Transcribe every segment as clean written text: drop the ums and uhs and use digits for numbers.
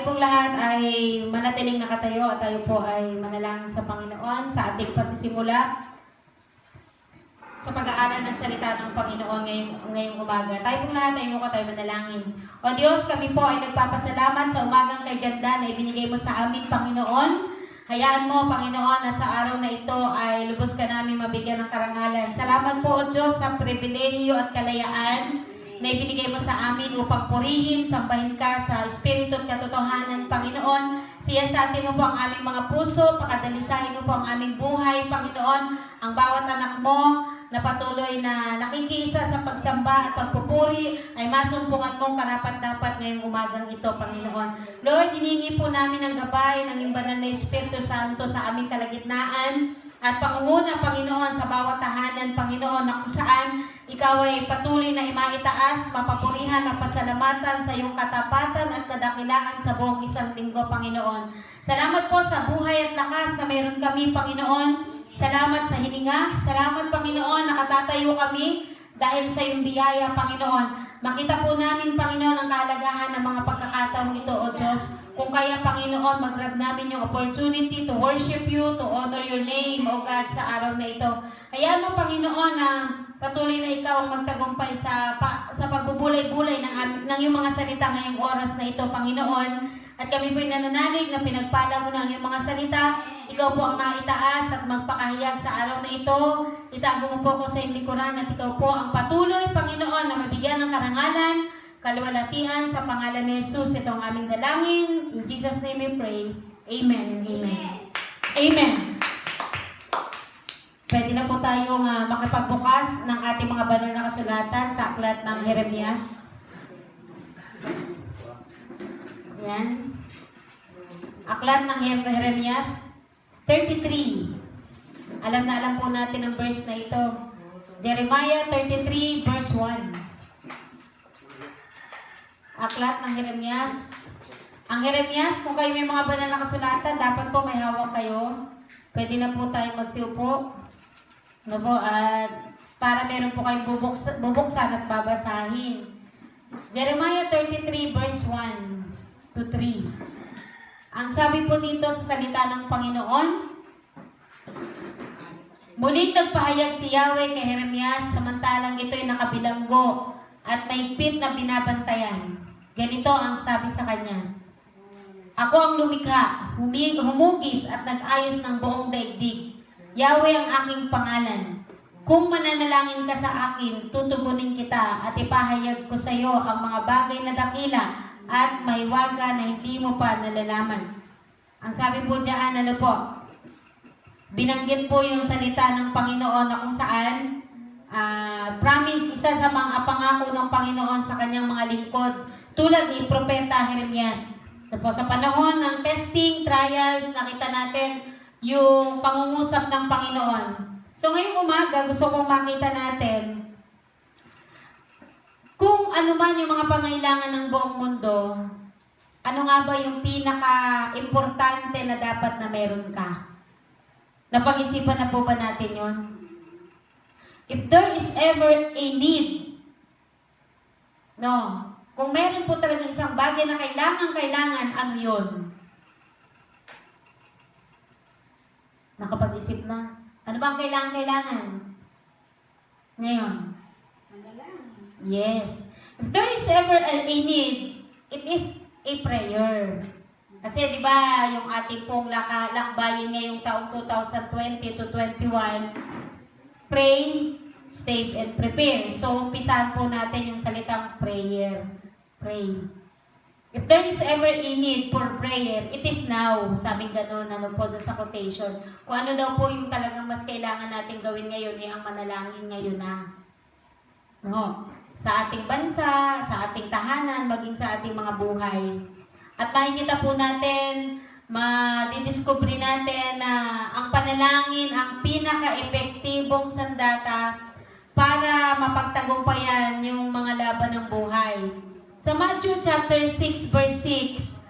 Tayo pong lahat ay manatiling nakatayo at tayo po ay manalangin sa Panginoon sa ating pasisimula sa pag-aaral ng salita ng Panginoon ngayong umaga. Tayo pong lahat ay mukha tayo manalangin. O Diyos, kami po ay nagpapasalamat sa umagang kay ganda na ibinigay mo sa amin, Panginoon. Hayaan mo, Panginoon, na sa araw na ito ay lubos ka namin mabigyan ng karangalan. Salamat po, O Diyos, sa pribilehiyo at kalayaan na ibinigay mo sa amin upang purihin, sambahin ka sa Espiritu at katotohanan, Panginoon. Siyasatin mo po ang aming mga puso, pakadalisahin mo po ang aming buhay, Panginoon. Ang bawat anak mo na patuloy na nakikiisa sa pagsamba at pagpupuri ay masumpungan mong karapat-dapat ngayong umagang ito, Panginoon. Lord, hiningi po namin ang gabay ng iyong banal na Espiritu Santo sa aming kalagitnaan at pangunguna, Panginoon, sa bawat tahanan, Panginoon, na kung saan ikaw ay patuloy na imaitaas, mapapurihan, mapasalamatan sa iyong katapatan at kadakilaan sa buong isang linggo, Panginoon. Salamat po sa buhay at lakas na mayroon kami, Panginoon. Salamat sa hininga. Salamat, Panginoon, nakatatayo kami dahil sa iyong biyaya, Panginoon. Makita po namin, Panginoon, ang kahalagahan ng mga pagkakataong ito, O Diyos. Kung kaya, Panginoon, mag-grab namin yung opportunity to worship you, to honor your name, O God, sa araw na ito. Hayaan mo, Panginoon, na patuloy na ikaw ang magtagumpay sa pagbubulay-bulay ng iyong mga salita ngayong oras na ito, Panginoon. At kami po'y nananalig na pinagpala mo ng iyong mga salita. Ikaw po ang maitaas at magpakahiyag sa araw na ito. Itago mo po ko sa iyong likuran at ikaw po ang patuloy, Panginoon, na mabigyan ng karangalan, kaluwalhatian sa pangalan ni Jesus. Ito ang aming dalangin. In Jesus' name we pray. Amen and amen. Amen. Pwede na po tayong makipagbukas ng ating mga banal na kasulatan sa aklat ng Jeremias. Yan. Aklat ng Jeremias 33. Alam na alam po natin ang verse na ito. Jeremiah 33 verse 1. Aklat ng Jeremias. Ang Jeremias, kung kayo may mga banal na kasulatan, dapat po may hawak kayo. Pwede na po tayong magsiupo. No po, at para meron po kayong bubuksan at babasahin. Jeremiah 33 verse 1 to 3. Ang sabi po dito sa salita ng Panginoon, muling nagpahayag si Yahweh kay Jeremias samantalang ito'y nakabilanggo at mahigpit na binabantayan. Ganito ang sabi sa kanya, ako ang lumikha, humugis at nag-ayos ng buong daigdig. Yahweh ang aking pangalan. Kung mananalangin ka sa akin, tutugunin kita at ipahayag ko sa iyo ang mga bagay na dakila at mahiwaga na hindi mo pa nalalaman. Ang sabi po diyan, ano po? Binanggit po yung salita ng Panginoon na kung saan promise, isa sa mga pangako ng Panginoon sa kanyang mga lingkod. Tulad ni Propeta Jeremias. Tapos sa panahon ng testing, trials, nakita natin yung pangungusap ng Panginoon. So ngayong umaga, gusto kong makita natin kung ano man yung mga pangailangan ng buong mundo, ano nga ba yung pinaka-importante na dapat na meron ka? Napag-isipan na po ba natin yon? If there is ever a need, no, kung meron po talaga isang bagay na kailangan, ano yon? Nakapag-isip na. Ano ba ang kailangan? Ngayon. Yes. If there is ever a need, it is a prayer. Kasi di ba yung ating pong lakbayin ngayong taong 2020 to 21, pray, save, and prepare. So, umpisahan po natin yung salitang prayer. Pray. If there is ever a need for prayer, it is now. Sabing gano'n, ano po dun sa quotation. Kung ano daw po yung talagang mas kailangan natin gawin ngayon, ang manalangin ngayon na. No? Sa ating bansa, sa ating tahanan, maging sa ating mga buhay. At makikita po natin, madidiscovery natin na ang panalangin, ang pinaka-epektibong sandata para mapagtagumpayan yung mga laban ng buhay. Sa Matthew chapter 6 verse 6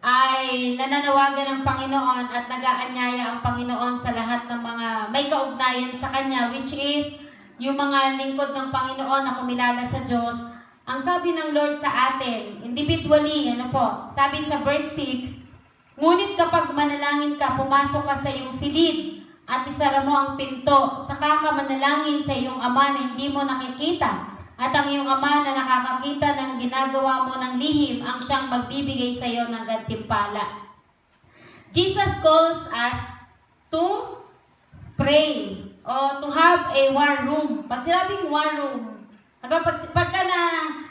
ay nananawagan ng Panginoon at nag-aanyaya ang Panginoon sa lahat ng mga may kaugnayan sa Kanya, which is yung mga lingkod ng Panginoon na kumilala sa Diyos Ang sabi ng Lord sa atin, individually, sabi sa verse 6, ngunit kapag manalangin ka, pumasok ka sa iyong silid at isara mo ang pinto, saka ka manalangin sa iyong ama na hindi mo nakikita. At ang iyong ama na nakakakita ng ginagawa mo ng lihim, ang siyang magbibigay sa iyo ng gantimpala. Jesus calls us to pray o to have a war room. Pag sinabing war room, pagka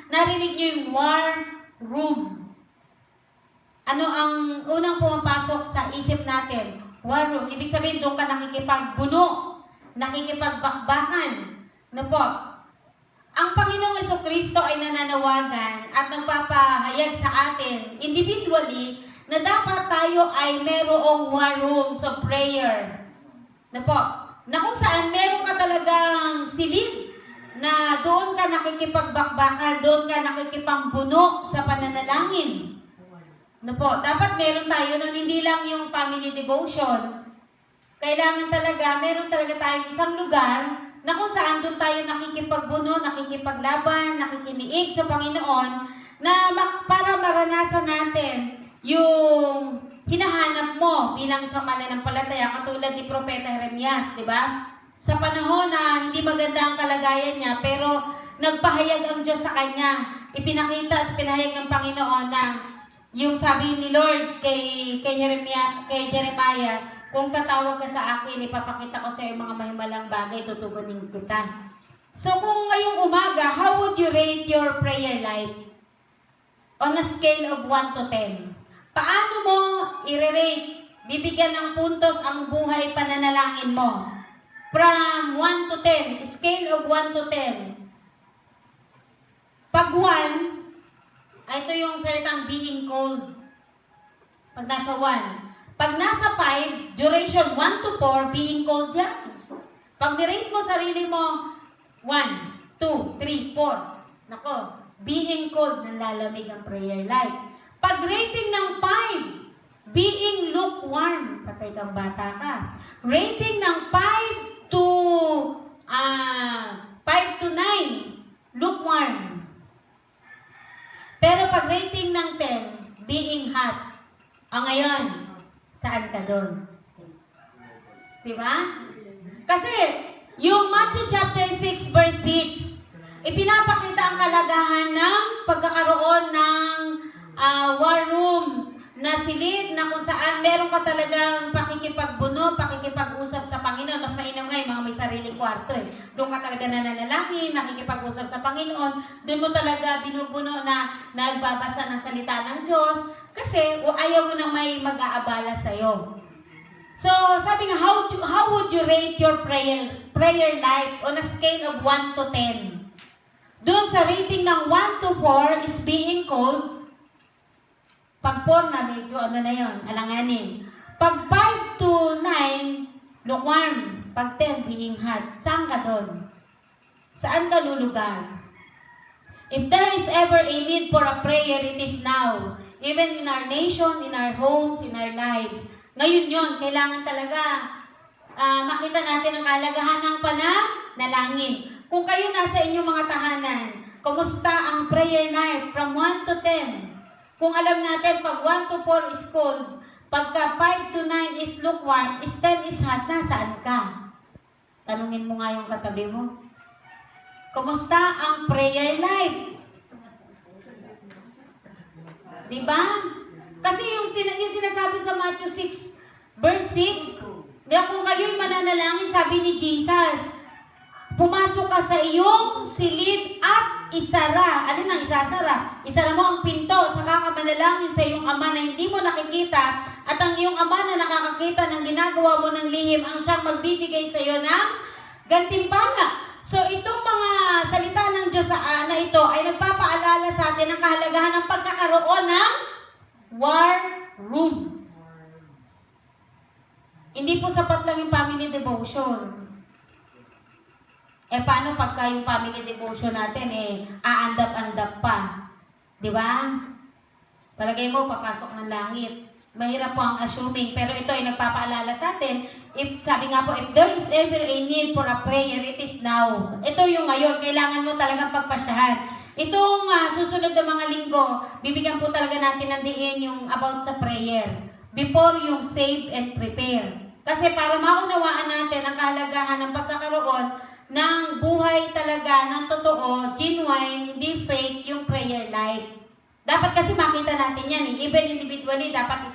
narinig nyo yung war room, ano ang unang pumapasok sa isip natin? War room. Ibig sabihin, doon ka nakikipagbuno, nakikipagbakbakan. Ang Panginoong Jesucristo ay nananawagan at nagpapahayag sa atin individually na dapat tayo ay merong war rooms of prayer. Na kung saan meron ka talagang silid na doon ka nakikipagbakbakan, doon ka nakikipambuno sa pananalangin. Dapat meron tayo nun, hindi lang yung family devotion. Kailangan talaga, meron talaga tayong isang lugar na kung saan doon tayo nakikipagbuno, nakikipaglaban, nakikiniig sa Panginoon na para maranasan natin yung hinahanap mo bilang isang mananampalataya katulad ni Propeta Jeremias, di ba? Sa panahon na hindi maganda ang kalagayan niya, pero nagpahayag ang Diyos sa kanya. Ipinakita at pinahayag ng Panginoon na yung sabi ni Lord kay Jeremiah, kung tatawag ka sa akin, ipapakita ko sa iyo mga mahimalang bagay, tutugunin kita. So kung ngayong umaga, how would you rate your prayer life? On a scale of 1 to 10. Paano mo i-rate, bibigyan ng puntos ang buhay pananalangin mo? From 1 to 10, scale of 1 to 10. Pag 1, ito yung salitang being cold. Pag nasa 1. Pag nasa 5, duration 1 to 4, being cold yan. Pag nirate mo sarili mo, 1, 2, 3, 4. Nako, being cold, nalalamig ang prayer life. Pag rating ng 5, being lukewarm, patay kang bata ka. Rating ng 5 to 9, lukewarm. Pero pag rating ng 10, being hot. Ngayon, saan ka doon? Diba? Kasi, yung Matthew chapter 6 verse 6, ipinapakita ang kalagahan ng pagkakaroon ng war rooms na silid na kung saan meron ka talagang pakikipagbuno, pakikipag-usap sa Panginoon. Mas mainam nga yung mga may sariling kwarto eh. Doon ka talaga nananalangin, nakikipag-usap sa Panginoon. Doon mo talaga binubuno na nagbabasa ng salita ng Diyos kasi ayaw mo na may mag-aabala sa'yo. So, sabi nga, how would you rate your prayer life on a scale of 1 to 10? Doon sa rating ng 1 to 4 is being cold. Pag 4 na, medyo na yun, alanganin. Pag 5 to 9, lukewarm. Pag 10, being hot. Saan ka doon? Saan ka lulugar? If there is ever a need for a prayer, it is now. Even in our nation, in our homes, in our lives. Ngayon yun, kailangan talaga makita natin ang kalagahan ng pananalangin. Kung kayo nasa inyong mga tahanan, kumusta ang prayer life from 1 to 10? Kung alam natin, pag 1 to 4 is cold, pagka 5 to 9 is lukewarm, is 10 is hot, nasaan ka? Tanungin mo nga yung katabi mo. Kumusta ang prayer life? Diba? Kasi yung sinasabi sa Matthew 6, verse 6, kung kayo'y mananalangin, sabi ni Jesus, pumasok ka sa iyong silid at isara. Alin ang isasara? Isara mo ang pinto, saka ka manalangin sa iyong ama na hindi mo nakikita, at ang iyong ama na nakakakita ng ginagawa mo ng lihim, ang siyang magbibigay sa iyo ng gantimpala. So itong mga salita ng Diyos na ito ay nagpapaalala sa atin ng kahalagahan ng pagkakaroon ng war room. Hindi po sapat lang yung family devotion. Paano pagka yung family devotion natin, aandap-andap pa? Di ba? Palagay mo, papasok ng langit. Mahirap po ang assuming, pero ito ay nagpapaalala sa atin. Sabi nga po, if there is ever a need for a prayer, it is now. Ito yung ngayon, kailangan mo talagang pagpasyahan. Itong susunod na mga linggo, bibigyan po talaga natin ng diin yung about sa prayer. Before yung save and prepare. Kasi para maunawaan natin ang kahalagahan ng pagkakaroon ng buhay talaga ng totoo, genuine, hindi fake, yung prayer life. Dapat kasi makita natin yan. Even individually, dapat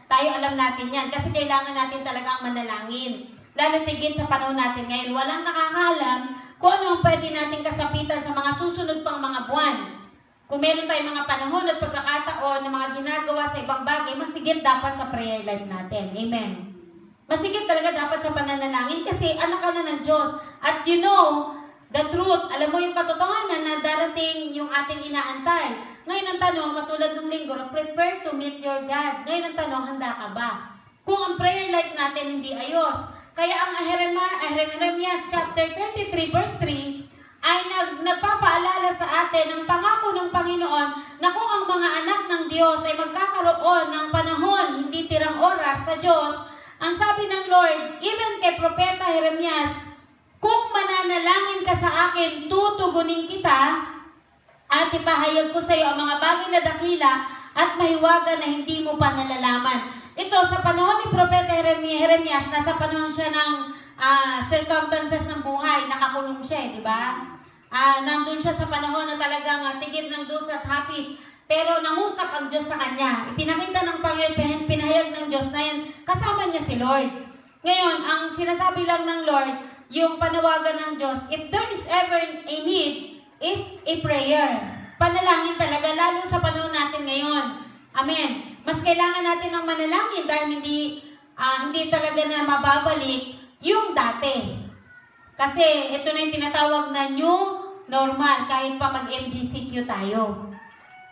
tayo alam natin yan. Kasi kailangan natin talaga ang manalangin. Lalo tigit sa panahon natin ngayon, walang nakakaalam kung ano ang pwede natin kasapitan sa mga susunod pang mga buwan. Kung meron tayong mga panahon at pagkakataon na mga ginagawa sa ibang bagay, masigit dapat sa prayer life natin. Amen. Masigit talaga dapat sa pananalangin kasi anak ka na ng Diyos. At you know the truth. Alam mo yung katotohanan na darating yung ating inaantay. Ngayon ang tanong, katulad ng linggo, prepare to meet your God. Ngayon ang tanong, handa ka ba? Kung ang prayer life natin hindi ayos, kaya ang Jeremias chapter 33 verse 3 ay nagpapaalala sa atin ng pangako ng Panginoon na kung ang mga anak ng Diyos ay magkakaroon ng panahon, hindi tirang oras sa Diyos, ang sabi ng Lord, even kay Propeta Jeremias, kung mananalangin ka sa akin, tutugunin kita at ipahayag ko sa iyo ang mga bagay na dakila at mahiwaga na hindi mo pa nalalaman. Ito, sa panahon ni Propeta Jeremias, nasa panahon siya ng circumstances ng buhay, nakakulong siya, di ba? Nandun siya sa panahon na talagang tigib ng dus at hapis, pero nangusap ang Diyos sa kanya. Ipinakita ng Panginoon, pinahayag ng Diyos na yan, kasama niya si Lord. Ngayon, ang sinasabi lang ng Lord, yung panawagan ng Diyos, if there is ever a need, is a prayer. Panalangin talaga, lalo sa panahon natin ngayon. Amen. Mas kailangan natin ng manalangin dahil hindi talaga na mababalik yung dati. Kasi ito na yung tinatawag na new normal kahit pa mag-MGCQ tayo.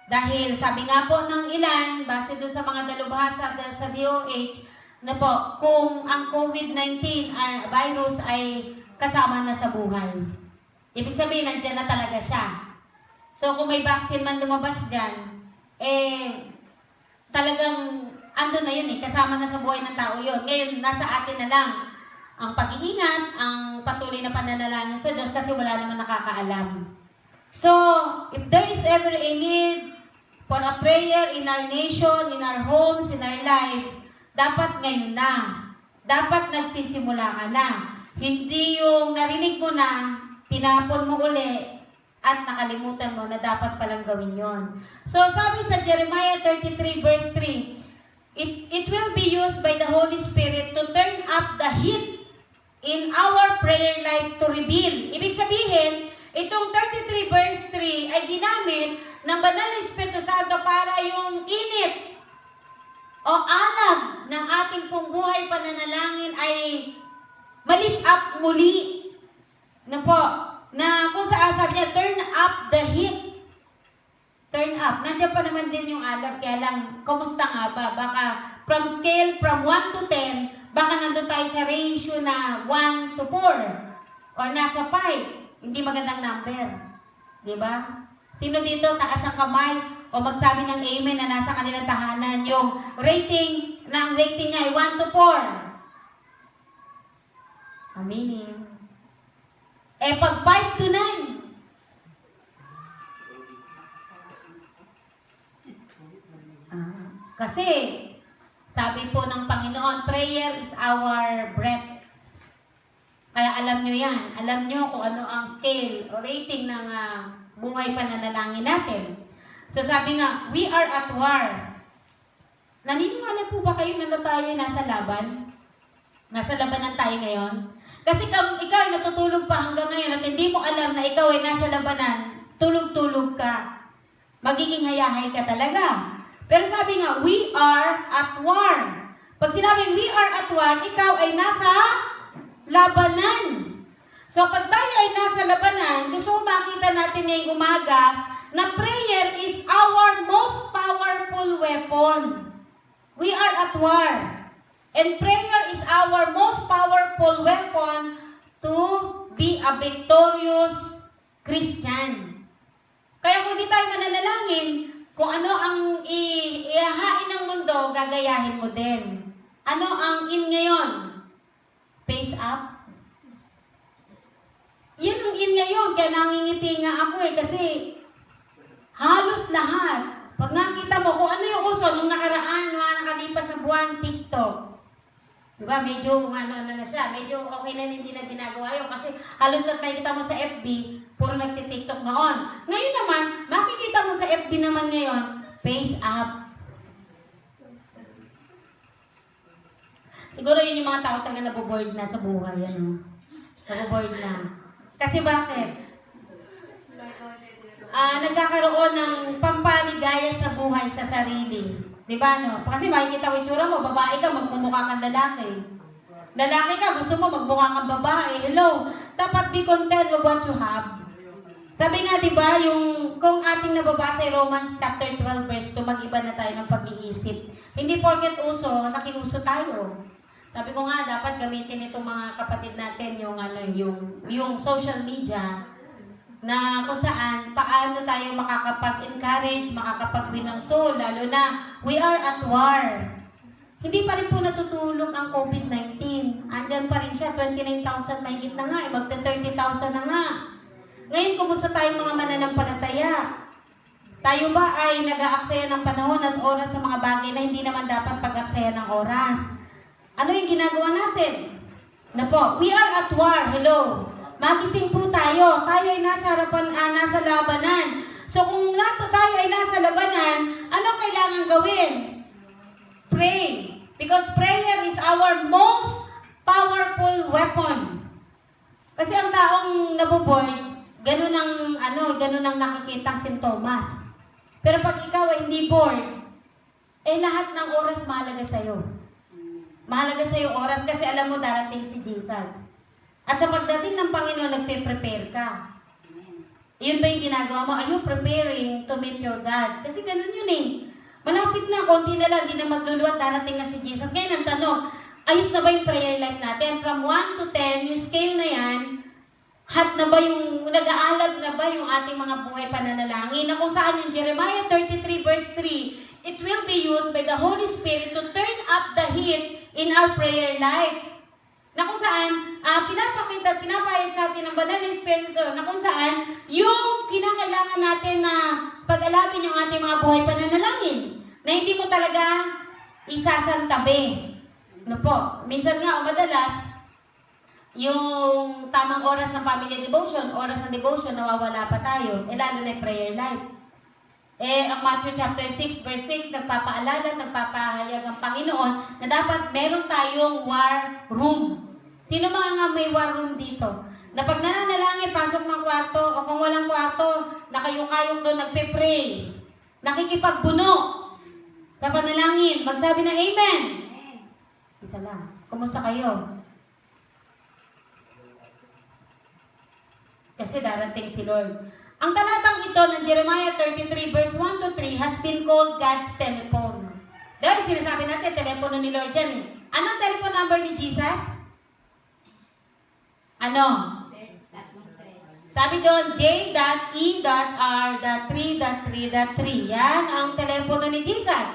Dahil sabi nga po ng ilan, base doon sa mga dalubhasa sa DOH, na po, kung ang COVID-19 virus ay kasama na sa buhay. Ibig sabihin, nandiyan na talaga siya. So kung may vaccine man lumabas dyan, talagang ando na yun kasama na sa buhay ng tao yun. Ngayon, nasa atin na lang ang pag-iingat, ang patuloy na pananalangin sa Diyos kasi wala naman nakakaalam. So, if there is ever a need for a prayer in our nation, in our homes, in our lives, dapat ngayon na. Dapat nagsisimula ka na. Hindi yung narinig mo na, tinapon mo uli, at nakalimutan mo na dapat palang gawin yon. So, sabi sa Jeremiah 33 verse 3, it will be used by the Holy Spirit to turn up the heat in our prayer life to reveal. Ibig sabihin, itong 33 verse 3 ay ginamit ng Banal na Espiritu Santo para yung init o alam ng ating pong buhay pananalangin ay malip up muli. Na po, na kung saan sabi niya, turn up the heat. Turn up. Nandiyan pa naman din yung alab, kaya lang, kumusta nga ba? Baka from scale, from 1 to 10, baka nandun tayo sa ratio na 1 to 4. Or nasa 5. Hindi magandang number. Diba? Sino dito taas ang kamay o magsabi ng amen na nasa kanilang tahanan yung rating nga ay 1 to 4. Aminin. Pag 5 to 9. Kasi, sabi po ng Panginoon, prayer is our breath. Kaya alam nyo yan. Alam nyo kung ano ang scale o rating ng buhay pananalangin natin. So sabi nga, we are at war. Naniniwala po ba kayo na tayo nasa laban? Nasa labanan tayo ngayon? Kasi ikaw ay natutulog pa hanggang ngayon at hindi mo alam na ikaw ay nasa labanan, tulog-tulog ka. Magiging hayahay ka talaga. Pero sabi nga, we are at war. Pag sinabing we are at war, ikaw ay nasa labanan. So pag tayo ay nasa labanan, gusto ko makita natin ngayong umaga na prayer is our most powerful weapon. We are at war. And prayer is our most powerful weapon to be a victorious Christian. Kaya kung di tayo mananalangin, kung ano ang ihahain ng mundo, gagayahin mo din. Ano ang in ngayon? Face up? Yan ang in ngayon. Kaya nangingiti nga ako kasi Halos lahat. Pag nakita mo kung ano yung uso nung nakaraan, mga nakalipas na buwan, TikTok. Diba? Medyo na siya. Medyo okay na hindi na ginagawa yun. Kasi halos lahat makikita mo sa FB, puro nagtitiktok noon. Ngayon naman, makikita mo sa FB naman ngayon, face up. Siguro yun yung mga tao talaga naboboard na sa buhay. Ano? Naboboard na. Kasi bakit? Nagkakaroon ng pampaligaya sa buhay sa sarili. Diba, no? Kasi makikita mo itsura mo, babae ka, magmumukha kang lalaki. Lalaki ka, gusto mo magmukha kang babae. Hello, dapat be content of what you have. Sabi nga, diba, yung kung ating nababasa yung Romans chapter 12 verse 2, mag-iba na tayo ng pag-iisip. Hindi porket uso, nakiuso tayo. Sabi ko nga, dapat gamitin itong mga kapatid natin yung social media na kung saan, paano tayo makakapag-encourage, makakapag-win ng soul, lalo na we are at war. Hindi pa rin po natutulog ang COVID-19. Andyan pa rin siya, 29,000 mahigit na nga, magta-30,000 na nga. Ngayon, kumusta tayong mga mananampalataya? Tayo ba ay nag-aaksaya ng panahon at oras sa mga bagay na hindi naman dapat pag-aksaya ng oras? Ano yung ginagawa natin? Na po, we are at war, hello. Magising po tayo. Tayo ay nasa harapan, nasa labanan. So kung tayo ay nasa labanan, anong kailangan gawin? Pray. Because prayer is our most powerful weapon. Kasi ang taong naboboard, ganun ang nakikitang sintomas. Pero pag ikaw ay hindi bored, lahat ng oras mahalaga sa'yo. Mahalaga sa'yo oras kasi alam mo darating si Jesus. At sa pagdating ng Panginoon, nagpe-prepare ka. Yun ba yung ginagawa mo? Are you preparing to meet your God? Kasi ganun yun eh. Malapit na, konti na lang, di na magluluwat, darating na si Jesus. Ngayon ang tanong, ayos na ba yung prayer life natin? From 1 to 10, yung scale na yan, nag-aalag na ba yung ating mga buhay pananalangin? Na kung saan yung Jeremiah 33 verse 3, it will be used by the Holy Spirit to turn up the heat in our prayer life. Na kung saan, pinapahayag sa atin ng banal na Espiritu, na kung saan, yung kinakailangan natin na pag-alapin yung ating mga buhay pananalangin, na hindi mo talaga isasantabi. No po, minsan nga o madalas, yung tamang oras ng family devotion, oras ng devotion, nawawala pa tayo, lalo na yung prayer life. Ang Matthew chapter 6 verse 6, nagpapaalala, nagpapahayag ang Panginoon na dapat meron tayong war room. Sino mga nga may war room dito? Na pag nananalangin, pasok ng kwarto, o kung walang kwarto, nakayong-kayong doon, nagpe-pray, nakikipagbuno sa panalangin, magsabi na Amen. Isa lang. Kumusta kayo? Kasi darating si Lord. Ang talatang ito ng Jeremiah 33 verse 1 to 3 has been called God's telephone. Dahil sinasabi natin, telepono ni Lord dyan eh. Anong telephone number ni Jesus? Ano? Sabi doon, J.E.R.3.3.3. Yan ang telepono ni Jesus.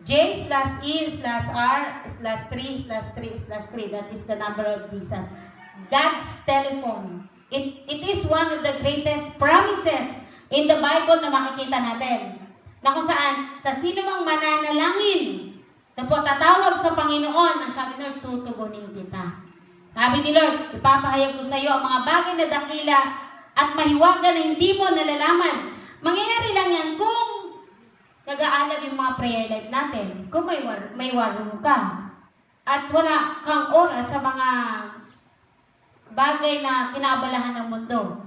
J/E/R/3/3/3. That is the number of Jesus. God's telephone. It is one of the greatest promises in the Bible na makikita natin. Na kung saan, sa sino mang mananalangin, na po tatawag sa Panginoon, ang sabi Lord, tutugunin kita. Sabi ni Lord, ipapahayag ko sa iyo ang mga bagay na dakila at mahiwaga na hindi mo nalalaman. Mangyayari lang yan kung nag-aalab yung mga prayer life natin. Kung may war room ka. At wala kang oras sa mga bagay na kinaabalahan ng mundo.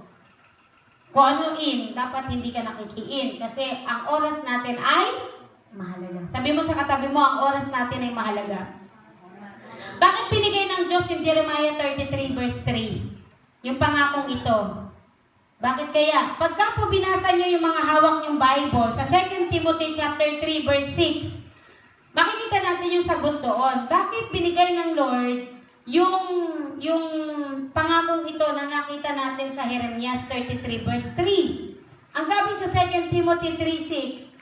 Kung ano dapat hindi ka nakikiin. Kasi ang oras natin ay mahalaga. Sabi mo sa katabi mo, ang oras natin ay mahalaga. Bakit pinigay ng Diyos yung Jeremiah 33 verse 3? Yung pangakong ito. Bakit kaya? Pagka po binasa nyo yung mga hawak nyong Bible, sa 2 Timothy chapter 3 verse 6, makikita natin yung sagot doon. Bakit binigay ng Lord yung pangakong ito na nakita natin sa Jeremias 33 verse 3? Ang sabi sa 2 Timothy 3:6,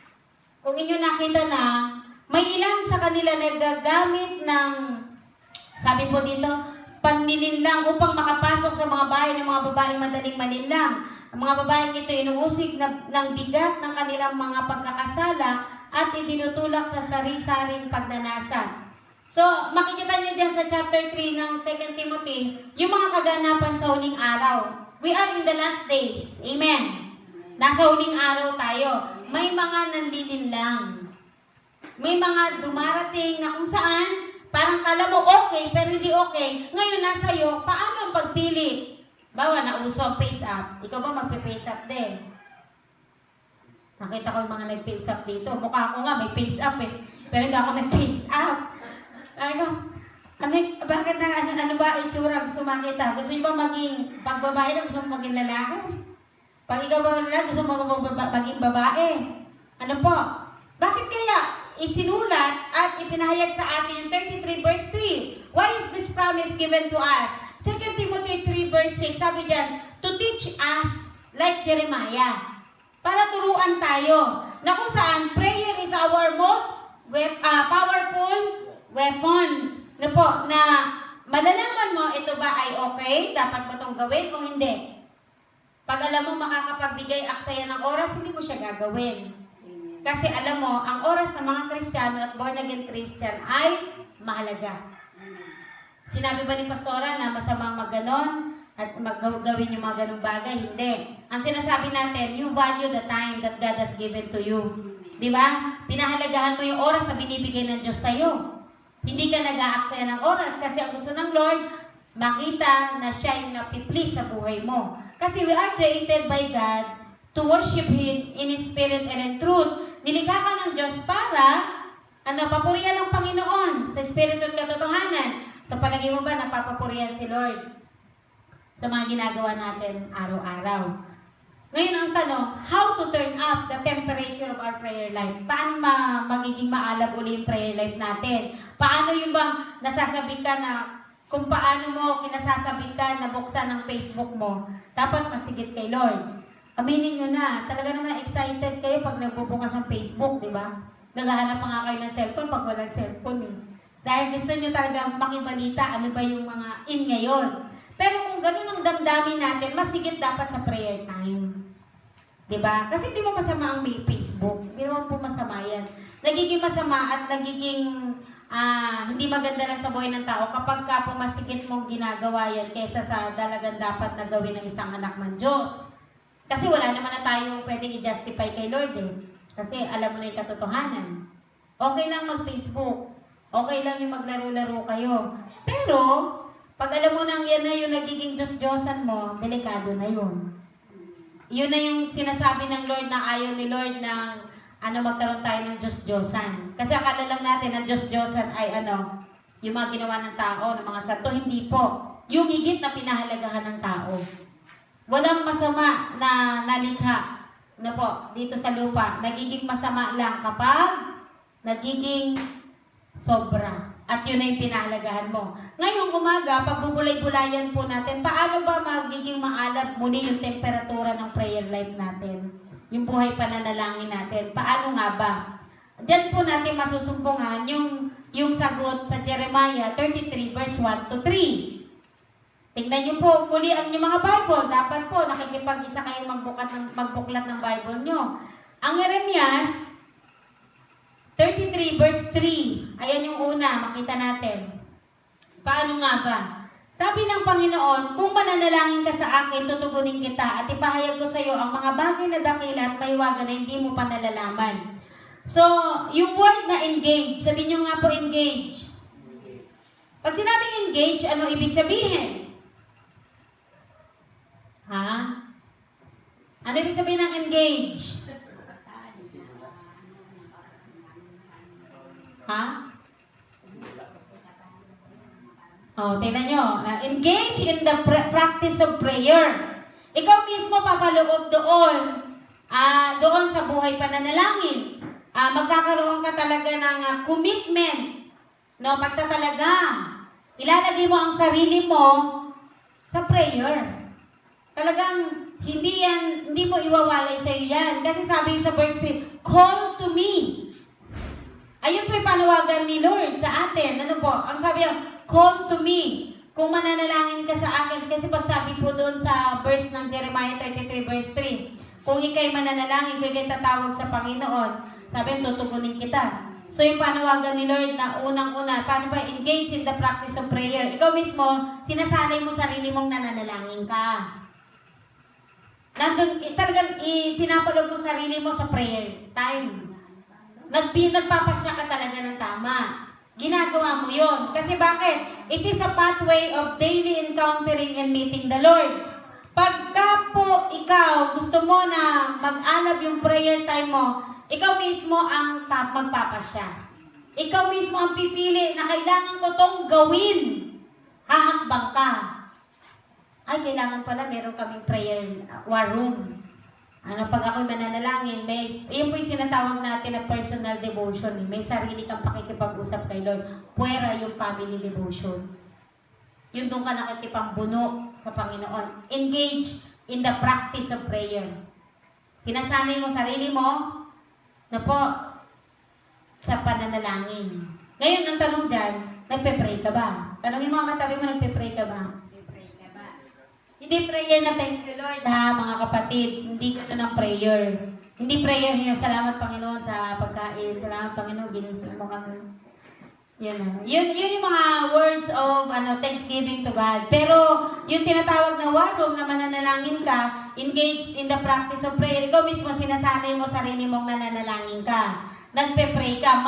kung inyo nakita na, may ilan sa kanila nagagamit ng, sabi po dito, panlilinlang upang makapasok sa mga bahay ng mga babaeng madaling malinlang. Ang mga babaeng ito inuusig ng bigat ng kanilang mga pagkakasala at itinutulak sa sari-saring pagnanasa. So, makikita nyo dyan sa chapter 3 ng 2 Timothy, yung mga kaganapan sa huling araw. We are in the last days. Amen. Nasa huling araw tayo. May mga nanlilinlang. May mga dumarating na kung saan, parang kala mo okay, pero hindi okay. Ngayon nasa iyo, paano ang pagpili? Bawa, nauso ang face up. Ikaw ba magpe-face up din? Nakita ko yung mga nag-face up dito. Mukha ko nga, may face up eh. Pero hindi ako nag-face up. Bakit na, ano ba itsura gusto makita? Gusto nyo ba maging pagbabae na gusto mo maging lalaki? Pag ikaw ba lalaki, gusto mo maging babae? Ano po? Bakit kaya isinulat at ipinahayag sa atin yung 33 verse 3? Why is this promise given to us? 2 Timothy 3 verse 6, sabi dyan, to teach us like Jeremiah. Para turuan tayo na kung saan prayer is our most powerful weapon. Na po, na malalaman mo ito ba ay okay, dapat mo itong gawin o hindi. Pag alam mo makakapagbigay aksaya ng oras, hindi mo siya gagawin. Kasi alam mo, ang oras ng mga Kristiyano at born again Christian ay mahalaga. Sinabi ba ni Pastora na masamang magganon at gawin yung mga ganong bagay? Hindi. Ang sinasabi natin, you value the time that God has given to you. Di ba? Pinahalagahan mo yung oras na binibigay ng Diyos sa'yo. Hindi ka nag-aaksaya ng oras kasi ang gusto ng Lord, makita na siya yung napiplease sa buhay mo. Kasi we are created by God to worship Him in Spirit and in truth. Nilikha ka ng Diyos para papurihan ng Panginoon sa Espiritu at katotohanan. Sa palagay mo ba napapapurihan si Lord sa mga ginagawa natin araw-araw? Ngayon ang tanong, how to turn up the temperature of our prayer life? Paano magiging maalab uli yung prayer life natin? Paano yung bang nasasabi ka na kung paano mo kinasasabi ka na buksan ang Facebook mo, dapat masigit kay Lord. Aminin nyo na, talaga naman excited kayo pag nagbubukas ang Facebook, di ba? Naghahanap pa nga kayo ng cellphone pag walang cellphone eh. Dahil gusto nyo talaga makibalita, ano ba yung mga in ngayon. Pero kung ganun ang damdamin natin, masigit dapat sa prayer time. Diba? Kasi hindi mo masama ang may Facebook. Hindi naman po masama yan. Nagiging masama at nagiging hindi maganda lang sa buhay ng tao kapag ka pumasigit mong ginagawa yan kaysa sa dalagang dapat na gawin ng isang anak ng Diyos. Kasi wala naman na tayong pwedeng i-justify kay Lord eh. Kasi alam mo na yung katotohanan. Okay lang mag-Facebook. Okay lang yung maglaro-laro kayo. Pero, pag alam mo nang yan na yung nagiging Diyos-Diyosan mo, delikado na yun. Yun na yung sinasabi ng Lord na ayaw ni Lord ng magkaroon tayo ng Diyos-Diyosan. Kasi akala lang natin ang Diyos-Diyosan ay yung mga ginawa ng tao, ng mga santo. Hindi po. Yung higit na pinahalagahan ng tao. Walang masama na nalikha dito sa lupa. Nagiging masama lang kapag nagiging sobra. At yun na yung pinahalagahan mo. Ngayong umaga, pag bubulay-bulayan po natin, paano ba magiging maalab muli yung temperatura ng prayer life natin? Yung buhay pananalangin natin. Paano nga ba? Diyan po natin masusumpungan yung sagot sa Jeremiah 33 verse 1 to 3. Tingnan niyo po muli ang inyong mga Bible. Dapat po nakikipag-isa kayong magbuklat ng Bible nyo. Ang Jeremias 33 verse 3. Ayan yung una, makita natin. Paano nga ba? Sabi ng Panginoon, kung mananalangin ka sa akin, tutugunin kita at ipahayag ko sa iyo ang mga bagay na dakila at maiwaga na hindi mo pa nalalaman. So, yung word na engage, sabihin nyo nga po engage. Pag sinabing engage, ano ibig sabihin? Ha? Ano ibig sabihin ng engage? Ha? Tingnan nyo. Engage in the practice of prayer. Ikaw mismo papaloob doon sa buhay pananalangin. Magkakaroon ka talaga ng commitment. Pagtatalaga. Ilalagay mo ang sarili mo sa prayer. Talagang hindi mo iwawalay sa iyo yan. Kasi sabi sa verse 3, call to me. Ayun po yung panawagan ni Lord sa atin. Ano po? Ang sabi niya, call to me. kung mananalangin ka sa akin, kasi pagsabi po doon sa verse ng Jeremiah 33 verse 3, kung ikay mananalangin, kung ikay tatawag sa Panginoon, sabi tutugunin kita. So yung panawagan ni Lord na unang-una, paano ba engage in the practice of prayer? Ikaw mismo, sinasanay mo sarili mong nananalangin ka. Nandun, talagang pinapalog mo sarili mo sa prayer time. Nagpapasya ka talaga ng tama. Ginagawa mo yon. Kasi bakit? It is a pathway of daily encountering and meeting the Lord. Pagka po ikaw gusto mo na mag-alab yung prayer time mo, ikaw mismo ang magpapasya. Ikaw mismo ang pipili na kailangan ko tong gawin. Hahakbang ka. Ay, kailangan pala meron kaming prayer war room. Pag ako'y mananalangin, yun po yung sinatawag natin na personal devotion. May sarili kang pakikipag-usap kay Lord. Puwera yung family devotion. Yun doon ka nakikipambuno sa Panginoon. Engage in the practice of prayer. Sinasanay mo sarili mo na po sa pananalangin. Ngayon, ang tanong dyan, nagpe-pray ka ba? Tanongin mo ang katabi mo, nagpe-pray ka ba? Hindi prayer na thank you Lord ha mga kapatid. Hindi ito ng prayer. Hindi prayer niya, salamat Panginoon sa pagkain. Salamat Panginoon, ginising mo kami. Yun yung mga words of thanksgiving to God. Pero yung tinatawag na war room na mananalangin ka, engaged in the practice of prayer, ikaw mismo sinasanay mo sarili mong nananalangin ka. Nagpe-pray ka.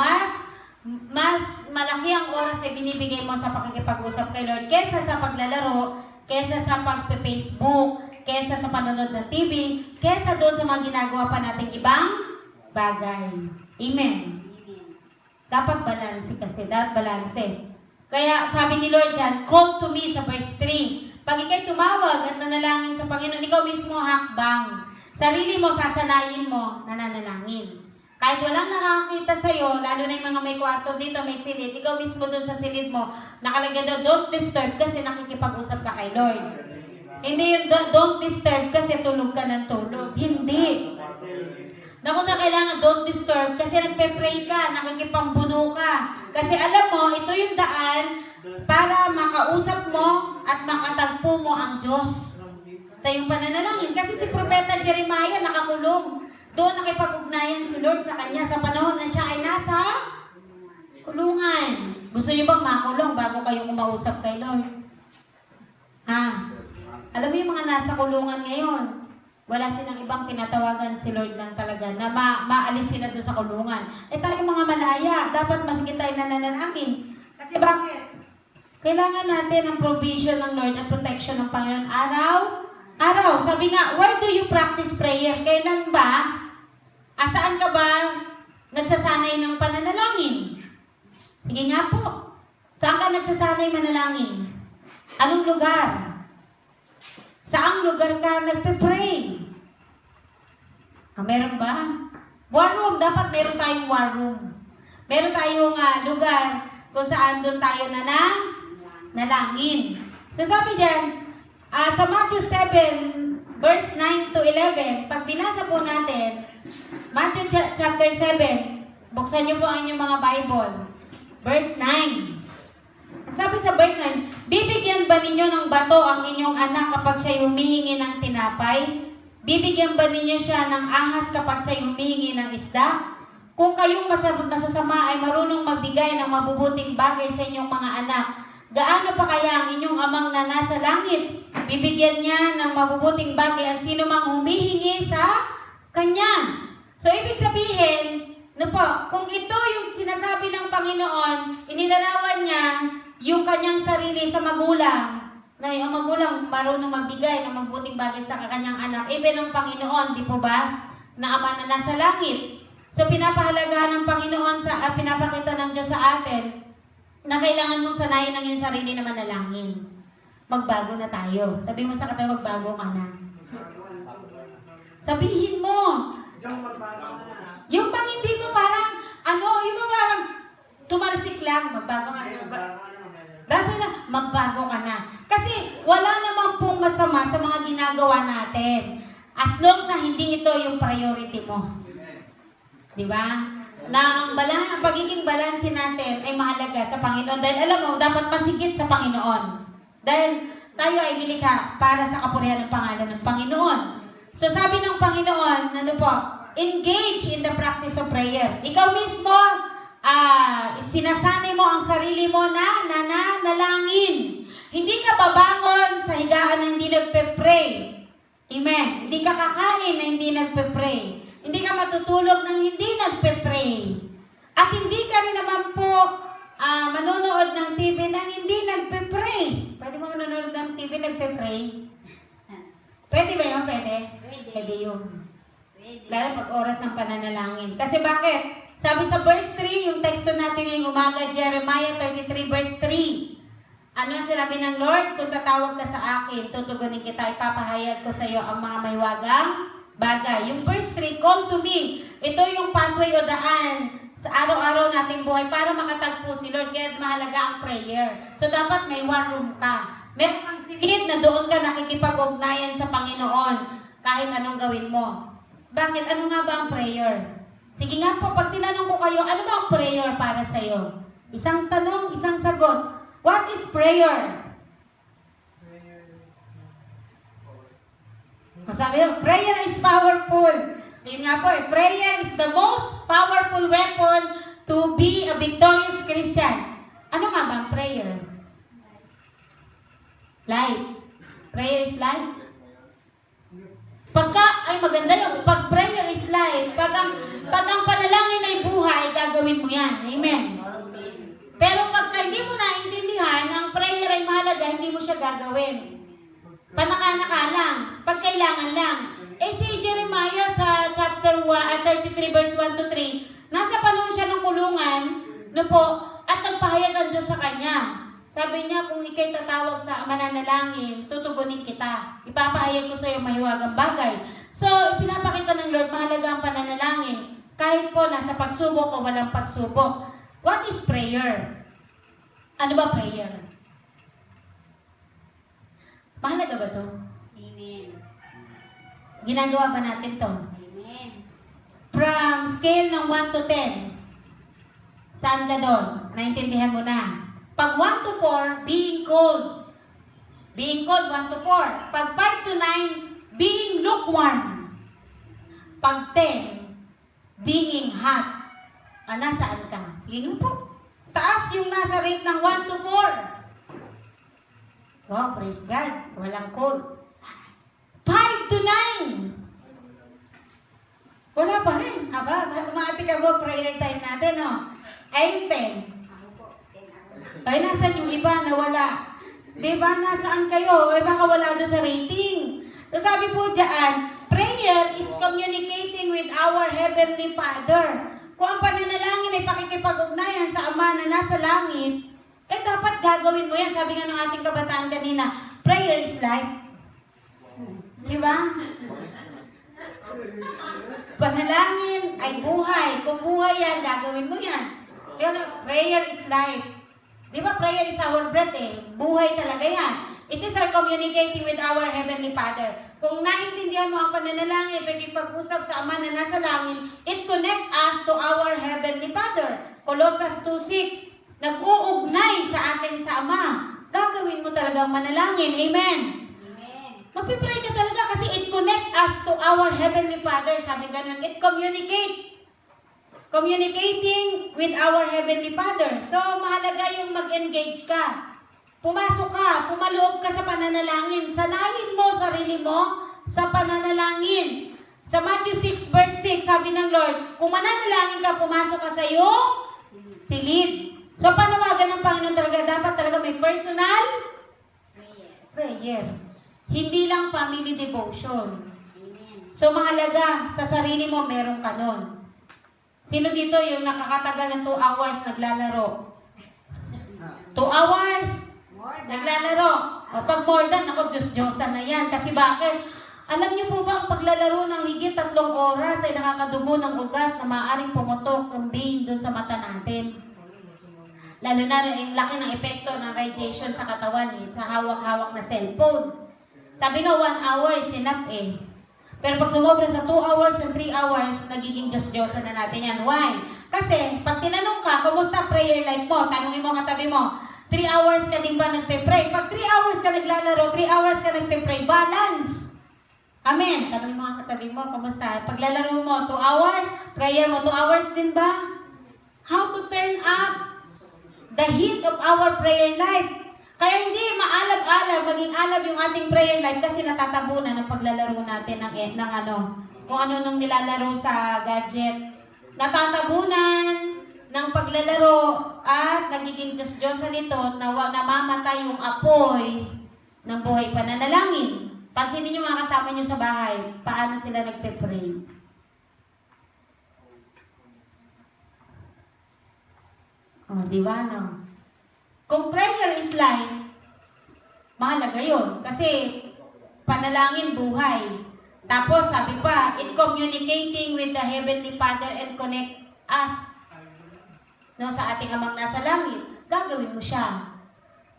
Mas malaki ang oras na binibigay mo sa pakikipag-usap kay Lord kesa sa paglalaro, kesa sa pag-Facebook, kesa sa panonood ng TV, kesa doon sa mga ginagawa pa nating ibang bagay. Amen. Dapat balanse kasi. Dapat balanse. Kaya sabi ni Lord dyan, call to me sa verse 3. Pag ikay tumawag at nanalangin sa Panginoon, ikaw mismo hakbang. Sarili mo, sasanayin mo, nananalangin. Kahit walang nakakakita sa'yo, lalo na yung mga may kwarto dito, may silid, ikaw mismo doon sa silid mo, nakalagay doon, don't disturb kasi nakikipag-usap ka kay Lord. Hindi yung don't disturb kasi tulog ka ng tulog. Hindi. Naku sa kailangan, don't disturb kasi nagpe-pray ka, nakikipambuno ka. Kasi alam mo, ito yung daan para makausap mo at makatagpo mo ang Diyos sa iyong pananalangin. Kasi si Propeta Jeremiah nakakulong. Doon nakipag-ugnayan si Lord sa kanya sa panahon na siya ay nasa kulungan. Gusto niyo bang makulong bago kayo kumausap kay Lord? Alam mo yung mga nasa kulungan ngayon, wala silang ibang tinatawagan si Lord lang talaga na maalis sila doon sa kulungan. Tayo mga malaya, dapat masigit tayo nananalangin. Kasi bakit? Kailangan natin ang provision ng Lord at protection ng Panginoon araw. Sabi nga, where do you practice prayer? Kailan ba? Saan ka ba nagsasanay ng pananalangin? Sige nga po. Saan ka nagsasanay manalangin? Anong lugar? Saang lugar ka nagpe-pray? Meron ba? War room. Dapat meron tayong war room. Meron tayong lugar kung saan doon tayo nalangin. So sabi dyan, sa Matthew 7, verse 9 to 11, pag binasa po natin, Matthew chapter 7, buksan niyo po ang inyong mga Bible. Verse 9. Sabi sa verse 9, bibigyan ba ninyo ng bato ang inyong anak kapag siya humihingi ng tinapay? Bibigyan ba ninyo siya ng ahas kapag siya humihingi ng isda? Kung kayong masasama ay marunong magbigay ng mabubuting bagay sa inyong mga anak, gaano pa kaya ang inyong amang na nasa langit? Bibigyan niya ng mabubuting bagay ang sino mang humihingi sa kanya. So, ibig sabihin, kung ito yung sinasabi ng Panginoon, inilarawan niya yung kanyang sarili sa magulang, na yung magulang marunong magbigay ng mabuting bagay sa kanyang anak, even ng Panginoon, di po ba? Na Ama na nasa langit. So, pinapahalagahan ng Panginoon, pinapakita ng Diyos sa atin, na kailangan mong sanayin ang iyong sarili na manalangin. Magbago na tayo. Sabi mo sa katayo, magbago ka na. Sabihin mo, yung bang hindi mo parang, yung mo parang tumalsik lang, magbago ka na. Dahil na, magbago ka na. Kasi wala naman pong masama sa mga ginagawa natin. As long na hindi ito yung priority mo. Di ba? Na ang pagiging balanse natin ay mahalaga sa Panginoon. Dahil alam mo, dapat masigit sa Panginoon. Dahil tayo ay nilikha para sa kapurihan ng pangalan ng Panginoon. So sabi ng Panginoon, ano po, engage in the practice of prayer. Ikaw mismo, sinasanay mo ang sarili mo na nananalangin. Hindi ka babangon sa higaan na hindi nagpe-pray. Amen. Hindi ka kakain na hindi nagpe-pray. Hindi ka matutulog nang hindi nagpe-pray. At hindi ka rin naman po manonood ng TV nang hindi nagpe-pray. Pwede mo manonood ng TV nagpe-pray? Pwede ba yun? Pwede? Pwede yun. Lalo pag oras ng pananalangin. Kasi bakit? Sabi sa verse 3, yung teksto natin ngayong umaga, Jeremiah 33 verse 3. Ano ang sinabi ng Lord? Kung tatawag ka sa akin, tutugunin kita, ipapahayag ko sa iyo ang mga maywagang bagay. Yung verse 3, call to me. Ito yung pathway o daan sa araw-araw nating buhay para makatagpo si Lord. Kaya mahalaga ang prayer. So dapat may war room ka. Meron kang silid na doon ka nakikipag-ugnayan sa Panginoon kahit anong gawin mo. Bakit? Ano nga ba ang prayer? Sige nga po, pag tinanong ko kayo, ano ba ang prayer para sa iyo? Isang tanong, isang sagot. What is prayer? Sabi niyo, prayer is powerful. Yun nga po, prayer is the most powerful weapon to be a victorious Christian. Ano nga ba ang prayer? Life. Prayer is life. Ay maganda yung pag prayer is life, pag ang panalangin ay buhay, gagawin mo yan. Amen. Pero pagka hindi mo naintindihan, ang prayer ay mahalaga, hindi mo siya gagawin. Panaka-naka lang, pag kailangan lang. Si Jeremiah sa chapter 33 verse 1 to 3, nasa panahon siya ng kulungan, no po, at nagpahayag ang Diyos sa kanya. Sabi niya, kung ikay tatawag sa mananalangin, tutugunin kita. Ipapahayag ko sa iyo mahiwagang bagay. So, pinapakita ng Lord, mahalaga ang pananalangin. Kahit po nasa pagsubok o walang pagsubok. What is prayer? Ano ba prayer? Mahalaga ba to? Amen. Ginagawa ba natin to? Amen. From scale ng 1 to 10, saan ka doon? Naintindihan mo na. Pag 1 to 4, being cold. Being cold, 1 to 4. Pag 5 to 9, being lukewarm. Pag 10, being hot. Nasaan ka? Sige nga po. Taas yung nasa rate ng 1 to 4. Wow, praise God. Walang cold. 5 to 9. Wala pa rin. Umati ka mo, prayer time natin, no? Ay, 10. Ay, nasan yung iba na wala? Diba, nasaan kayo? Ay, baka wala doon sa rating. So, sabi po dyan, prayer is communicating with our Heavenly Father. Kung ang pananalangin ay pakikipag-ugnayan sa Ama na nasa langit, dapat gagawin mo yan. Sabi nga ng ating kabataan kanina, prayer is life. Diba? Panalangin ay buhay. Kung buhay yan, gagawin mo yan. Prayer is life. Di ba prayer is our breath Buhay talaga yan. It is our communicating with our Heavenly Father. Kung naintindihan mo ang pananalangin, pag-usap sa Ama na nasa langit, it connect us to our Heavenly Father. Colossus 2:6, nag-uugnay sa atin sa Ama. Gagawin mo talagang manalangin. Amen. Magpipray ka talaga kasi it connect us to our Heavenly Father. Sabi ganun, it communicating with our Heavenly Father. So, mahalaga yung mag-engage ka. Pumasok ka, pumaloob ka sa pananalangin. Sanayin mo sarili mo sa pananalangin. Sa Matthew 6 verse 6, sabi ng Lord, kung mananalangin ka, pumasok ka sa iyong silid. So, panawagan ng Panginoon talaga, dapat talaga may personal prayer. Hindi lang family devotion. So, mahalaga, sa sarili mo, meron ka nun. Sino dito yung nakakatagal ng 2 hours naglalaro? 2 hours naglalaro. O pag more than, ako, Diyos-Diyosan na yan. Kasi bakit? Alam niyo po ba, ang paglalaro ng higit 3 oras ay nakakadugo ng ugat na maaaring pumutok ng vein doon sa mata natin. Lalo na yung laki ng epekto ng radiation sa katawan sa hawak-hawak na cellphone. Sabi nga, 1 hour is enough Pero pag sumobra sa 2 hours and 3 hours, nagiging Diyos-Diyosan na natin yan. Why? Kasi, pag tinanong ka, kumusta prayer life mo? Tanungin mo katabi mo, 3 hours ka din ba nagpe-pray? Pag 3 hours ka naglalaro, 3 hours ka nagpe-pray, balance. Amen. Tanong mo mga katabi mo, kamusta? Paglalaro mo, 2 hours, prayer mo, 2 hours din ba? How to turn up the heat of our prayer life. Kaya hindi maalab-alab, maging alab yung ating prayer life kasi natatabunan ng paglalaro natin ng kung ano nung nilalaro sa gadget. Natatabunan ng paglalaro at nagiging Diyos-Diyosan nito na namamatay yung apoy ng buhay pananalangin. Pansinin niyo mga kasama niyo sa bahay, paano sila nagpe-pray. Oh, di ba no? Kung prayer is life, mahalaga yun. Kasi panalangin buhay. Tapos sabi pa, in communicating with the Heavenly Father and connect us sa ating Amang nasa langit, gagawin mo siya.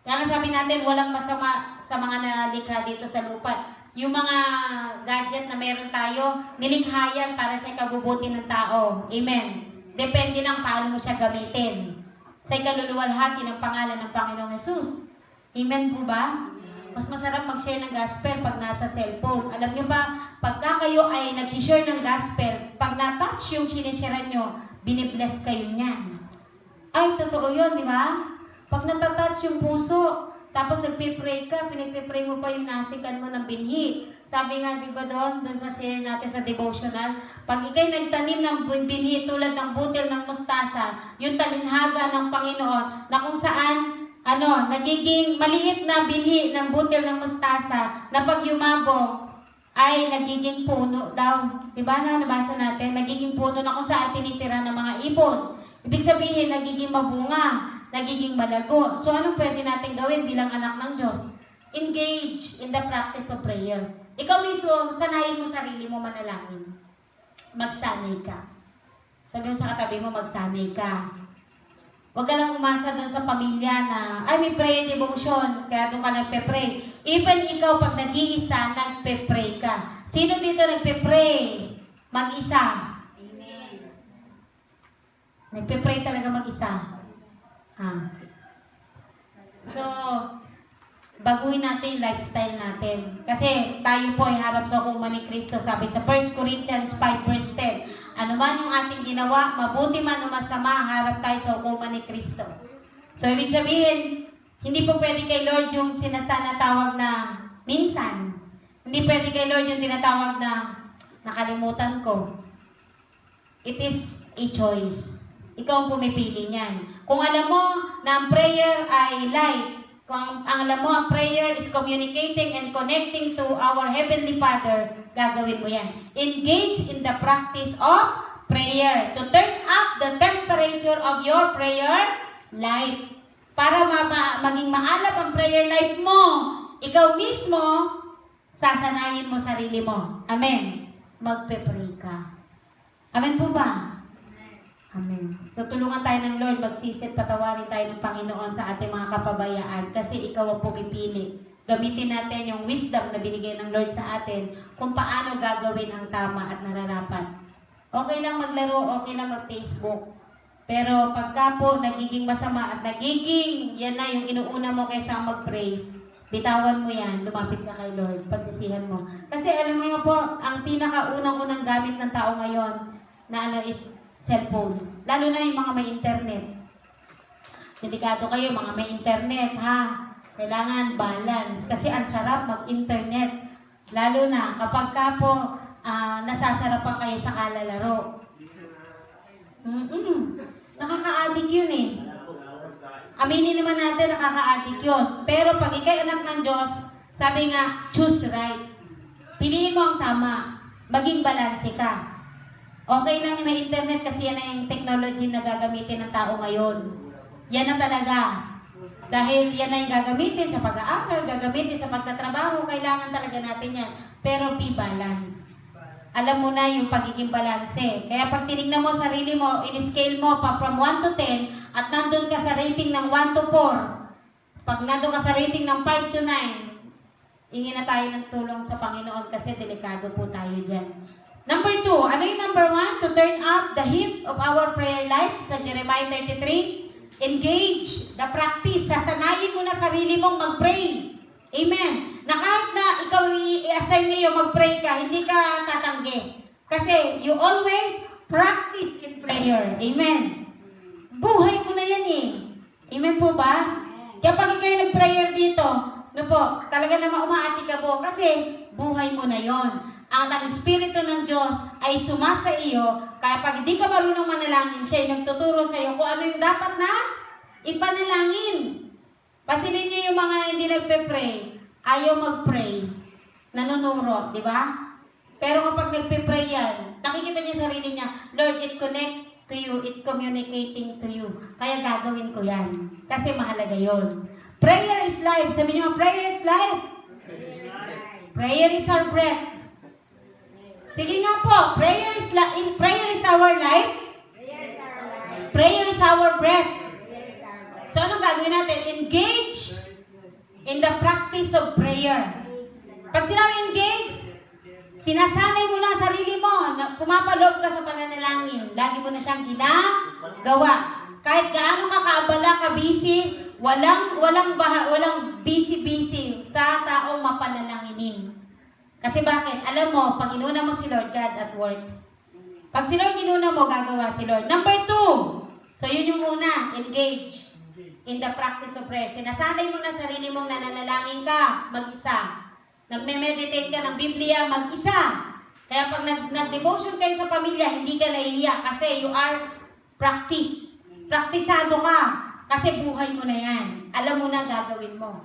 Kaya sabi natin, walang masama sa mga nalikha dito sa lupa. Yung mga gadget na meron tayo, nilikha yan para sa ikabubuti ng tao. Amen. Depende lang paano mo siya gamitin. Sa ikaluluwalhati ng pangalan ng Panginoong Hesus. Amen po ba? Mas masarap mag-share ng gospel pag nasa cellphone. Alam niyo ba, pagka kayo ay nag-share ng gospel, pag na-touch yung sinishare nyo, binibless kayo niyan. Ay, totoo yun, di ba? Pag natatouch yung puso, tapos nagpipray ka, pinagpipray mo pa yung nasikan mo ng binhi. Sabi nga, di ba doon sa share natin sa devotional, pag ikay nagtanim ng binhi tulad ng butil ng mustasa, yung talinhaga ng Panginoon, na kung saan, nagiging maliit na binhi ng butil ng mustasa, na pag yumabong, ay nagiging puno daw. Di ba na nabasa natin? Nagiging puno na kung saan tinitira ng mga ibon. Ibig sabihin, nagiging mabunga, nagiging malago. So, anong pwede natin gawin bilang anak ng Diyos? Engage in the practice of prayer. Ikaw mismo, sanayin mo sarili mo manalangin. Magsanay ka. Sabi mo sa katabi mo, magsanay ka. Huwag ka lang umasa doon sa pamilya na, ay, may prayer devotion, kaya doon ka nagpe-pray. Even ikaw, pag nag-iisa, nagpe-pray ka. Sino dito nagpe-pray? Mag-isa. Nagpe-pray talaga mag-isa. So, baguhin natin yung lifestyle natin. Kasi tayo po ay harap sa hukuman ni Kristo. Sabi sa 1 Corinthians 5 verse 10, ano man yung ating ginawa, mabuti man o masama, harap tayo sa hukuman ni Kristo. So, ibig sabihin, hindi po pwede kay Lord yung tinatawag na minsan. Hindi pwede kay Lord yung tinatawag na nakalimutan ko. It is a choice. Ikaw ang pumipili niyan. Kung alam mo na ang prayer ay life, kung ang alam mo ang prayer is communicating and connecting to our Heavenly Father, gagawin mo yan. Engage in the practice of prayer to turn up the temperature of your prayer life. Para maging maalap ang prayer life mo, ikaw mismo, sasanayin mo sarili mo. Amen. Magpe-pray ka. Amen po ba? Amen. So, tulungan tayo ng Lord, magsisit, patawarin tayo ng Panginoon sa ating mga kapabayaan kasi ikaw ang pumipili. Gamitin natin yung wisdom na binigay ng Lord sa atin kung paano gagawin ang tama at nararapat. Okay lang maglaro, okay lang mag-Facebook. Pero pagka po nagiging masama at nagiging, yan na yung inuuna mo kaysa mag-pray, bitawan mo yan, lumapit ka kay Lord, pagsisihan mo. Kasi alam mo yun po, ang pinakaunang-unang gamit ng tao ngayon na is cellphone. Lalo na yung mga may internet. Delikado kayo, mga may internet, ha? Kailangan balance. Kasi ang sarap mag-internet. Lalo na kapag ka po nasasarapan kayo sa kalalaro. Nakaka-addict yun eh. Aminin naman natin, nakaka-addict yun. Pero pag ikay anak ng Diyos, sabi nga, choose right. Piliin mo ang tama. Maging balanse ka. Okay lang yung may internet kasi yan na yung technology na gagamitin ng tao ngayon. Yan na talaga. Dahil yan na yung gagamitin sa pag-aaral, gagamitin sa pagtatrabaho, kailangan talaga natin yan. Pero be balance. Alam mo na yung pagiging balanse. Kaya pag tinignan mo sarili mo, in-scale mo pa from 1 to 10, at nandun ka sa rating ng 1 to 4, pag nandun ka sa rating ng 5 to 9, ingin na tayo ng tulong sa Panginoon kasi delikado po tayo dyan. Number 2, ano yung number 1? To turn up the heat of our prayer life sa Jeremiah 33. engage the practice. Sasanayin mo na sarili mong mag-pray. Amen. Na kahit na ikaw i-assign ngayon mag-pray ka, hindi ka tatanggi. Kasi you always practice in prayer. Amen. Buhay mo na yan eh. Amen po ba? Kaya pag ikaw nag-prayer dito, no po, talaga naman umaati ka po kasi buhay mo na yon. Ang Espiritu ng Diyos ay sumasa iyo, kaya pag hindi ka marunong manalangin, siya ay nagtuturo sa iyo kung ano yung dapat na ipanalangin. Pansinin niyo yung mga hindi nagpe-pray, ayaw mag-pray, nanunuro, di ba? Pero kapag nagpe-pray yan, nakikita niya sarili niya, Lord, it connect to you, it communicating to you. Kaya gagawin ko yan. Kasi mahalaga yon. Prayer is life. Sabi niyo, prayer is life. Prayer is our breath. Sige nga po, prayer is our life. Prayer is our breath. So ano gagawin natin? Engage in the practice of prayer. Pag sinabi engage, sinasanay mo na sarili mo na pumapaloob ka sa pananalangin. Lagi mo na siyang ginagawa. Kahit gaano ka kaabala, ka busy, walang busy sa taong mapanalanginin. Kasi bakit? Alam mo, pag inuna mo si Lord, God at works. Pag si Lord inuna mo, gagawa si Lord. Number 2. So yun yung una, engage in the practice of prayer. Sinasanay mo na sarili mong nananalangin ka, mag-isa. Nagme-meditate ka ng Biblia, mag-isa. Kaya pag nag-devotion kayo sa pamilya, hindi ka nahihiya kasi you are practice. Praktisado ka kasi buhay mo na yan. Alam mo na gagawin mo.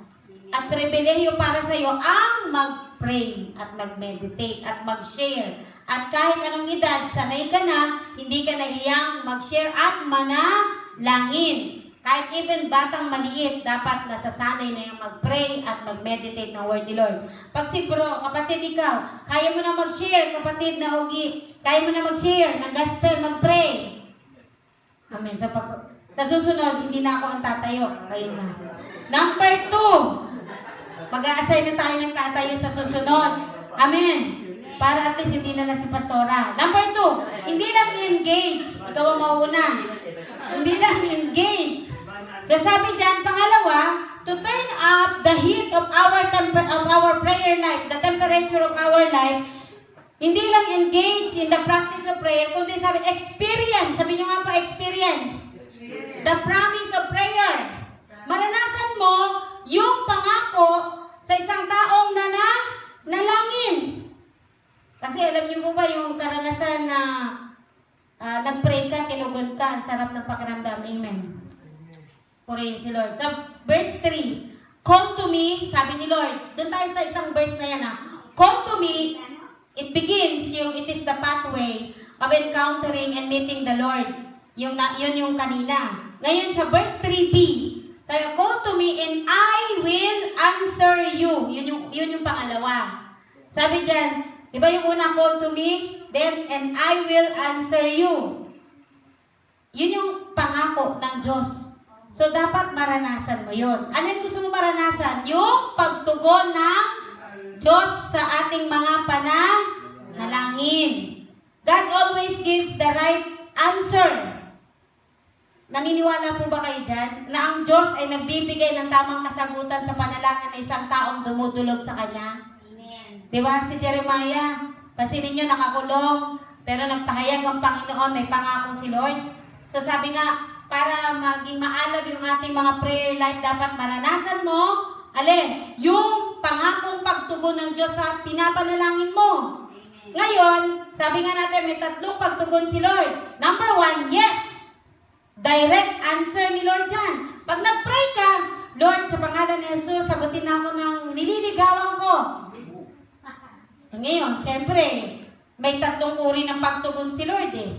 At pribilehiyo para sa iyo ang mag-pray at mag-meditate at mag-share. At kahit anong edad, sanay ka na, hindi ka nahiyang mag-share at manalangin. Kahit even batang maliit, dapat nasasanay na yung mag-pray at mag-meditate ng word ni Lord. Pag si bro, kapatid ikaw, kaya mo na mag-share, kapatid na Ogi, kaya mo na mag-share ng gospel, mag-pray. Amen. Sa susunod, hindi na ako ang tatayo. Kayo na. Number 2, mag-a-assign na tayo ng tatayo sa susunod. Amen. Para at least hindi na si Pastora. Number 2, hindi lang engage. Ikaw ang mauuna. Hindi lang engage. So sabi dyan, pangalawa, to turn up the heat of our prayer life, the temperature of our life, hindi lang engage in the practice of prayer, kundi sabi, experience. Sabi nyo nga po, experience. The promise of prayer. Maranasan mo yung pangako sa isang taong nalangin. Kasi alam niyo po ba yung karanasan na nag-pray ka, tinugon ka, ang sarap ng pakiramdam. Amen. Purihin si Lord. Sa verse 3, come to me, sabi ni Lord, doon tayo sa isang verse na yan come to me, it begins it is the pathway of encountering and meeting the Lord. Yun yung kanina. Ngayon sa verse 3b, sabi, call to me and I will answer you. Yun yung pangalawa. Sabi dyan, di ba yung una, call to me, then and I will answer you. Yun yung pangako ng Diyos. So, dapat maranasan mo yun. Ano yung gusto mo maranasan? Yung pagtugon ng Diyos sa ating mga panalangin. God always gives the right answer. Naniniwala po ba kayo dyan? Na ang Diyos ay nagbibigay ng tamang kasagutan sa panalangin ng isang taong dumudulog sa Kanya? Amen. Diba si Jeremiah, pansinin nyo, nakakulong, pero nagpahayag ang Panginoon, may pangako si Lord. So sabi nga, para maging maalab yung ating mga prayer life, dapat maranasan mo, alin? Yung pangakong pagtugon ng Diyos sa pinapanalangin mo. Amen. Ngayon, sabi nga natin, may 3 pagtugon si Lord. Number 1, yes! Direct answer ni Lord dyan. Pag nag-pray ka, Lord, sa pangalan ni Jesus, sagutin ako ng nililigawan ko. Ngayon, siyempre, may 3 uri ng pagtugon si Lord eh.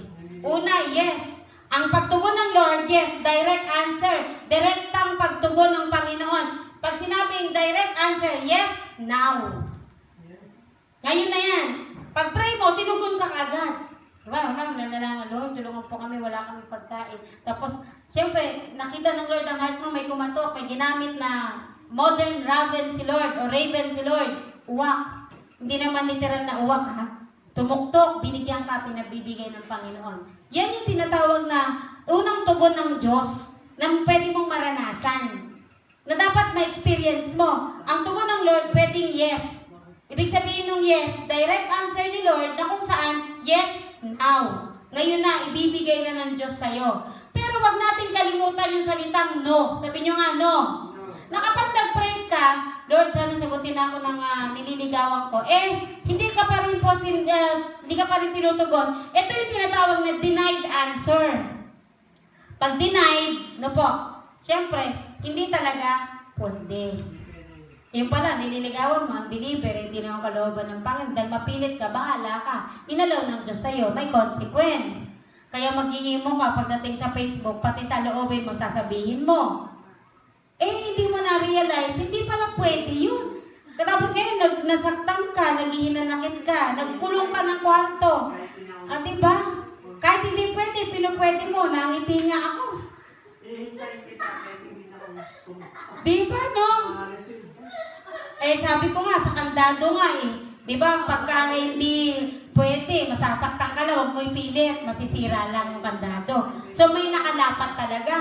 Una, yes. Ang pagtugon ng Lord, yes, direct answer. Direktang pagtugon ng Panginoon. Pag sinabing direct answer, yes, now. Ngayon na yan. Pag pray mo, tinugon ka agad. Diba? Nanalangin, Lord, tulungan po kami, wala kami pagkain. Tapos, siyempre, nakita ng Lord ang heart mo, may kumatok, may ginamit na modern raven si Lord, o raven si Lord. Uwak. Hindi naman literal na uwak, ha? Tumuktok, binigyan ka, pinabibigay ng Panginoon. Yan yung tinatawag na unang tugon ng Diyos na pwede mong maranasan. Na dapat ma-experience mo. Ang tugon ng Lord, pwedeng yes. Ibig sabihin ng yes, direct answer ni Lord na kung saan, yes, now. Ngayon na, ibibigay na ng Diyos sa'yo. Pero wag natin kalimutan yung salitang no. Sabi nyo nga, no. Na kapag nag-pray ka, Lord, sana sagutin ako ng nililigawan ko. Hindi ka pa rin hindi ka pa rin tinutugon. Ito yung tinatawag na denied answer. Pag denied, no po, syempre, hindi talaga pwede. Yung pala, nililigawan mo, ang believer, hindi naman kalooban ng Panginoon. Dahil mapilit ka, bahala ka. Inalaw ng Diyos sa'yo, may consequence. Kaya maghihimo ka pagdating sa Facebook, pati sa loobin mo, sasabihin mo. Hindi mo na-realize, hindi pala pwede yun. Tapos ngayon, nasaktan ka, naghihinanakit ka, nagkulong ka ng kwarto. Diba? Kahit hindi pwede, pinupwede mo, nangiti nga ako. Hihintayin kita, kahit hindi na ako gusto. Diba, no? Sabi ko nga, sa kandado nga Diba, pagka hindi pwede, masasaktan ka lang, huwag mo ipilit, masisira lang yung kandado. So, may nakalapat talaga.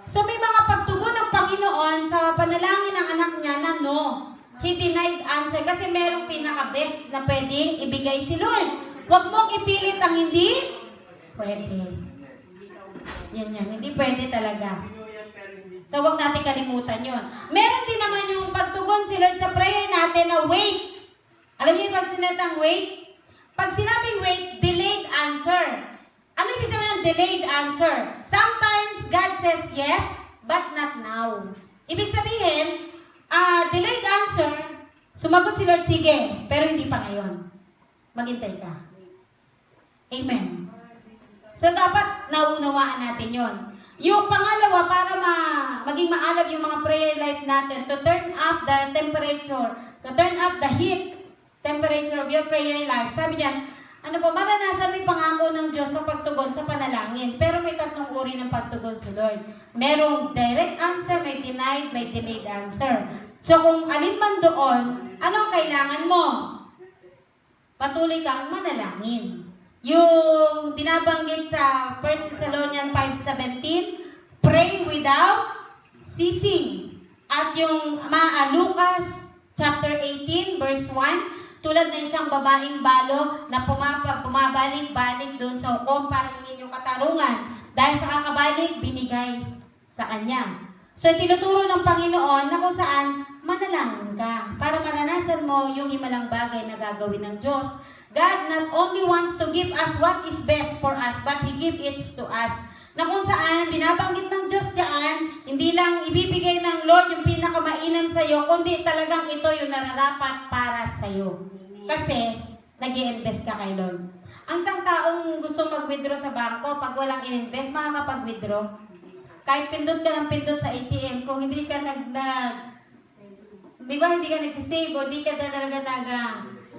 So, may mga pagtugon ng Panginoon sa panalangin ng anak niya na no. He denied answer kasi merong pinaka-best na pwedeng ibigay si Lord. Huwag mong ipilit ang hindi pwede. Yan, hindi pwede talaga. So, huwag natin kalimutan yun. Meron din naman yung pagtugon si Lord sa prayer natin na wait. Alam niyo yung pag sinatang wait? Pag sinabing wait, delayed answer. Ano ibig sabihin ng delayed answer? Sometimes God says yes, but not now. Ibig sabihin, delayed answer, sumagot si Lord, sige, pero hindi pa ngayon. Maghintay ka. Amen. So, dapat naunawaan natin yon. Yung pangalawa, para maging maalab yung mga prayer life natin, to turn up the temperature, to turn up the heat temperature of your prayer life. Sabi niyan, maranasan may pangako ng Diyos sa pagtugon sa panalangin. Pero may tatlong uri ng pagtugon sa Lord. Merong direct answer, may denied, may delayed answer. So, kung alin man doon, anong kailangan mo? Patuloy kang manalangin. Yung binabanggit sa 1 Thessalonians 5:17, pray without ceasing. At yung Lucas chapter 18 verse 1, tulad ng isang babaeng balo na pumabalik-balik doon sa hukom para hingin yung katarungan. Dahil sa kakabalik, binigay sa kanya. So, tinuturo ng Panginoon na kung saan manalangin ka para maranasan mo yung himalang bagay na gagawin ng Diyos. God not only wants to give us what is best for us, but He gives it to us. Na kung saan, binabanggit ng Diyos diyan, hindi lang ibibigay ng Lord yung pinakamainam sa'yo, kundi talagang ito yung nararapat para sa'yo. Kasi, nag-i-invest ka kay Lord. Ang isang taong gusto mag-withdraw sa bangko, pag walang in-invest, makakapag-withdraw. Kahit pindot ka ng pindot sa ATM, kung hindi ka di ba, hindi ka nagsisave o di ka talaga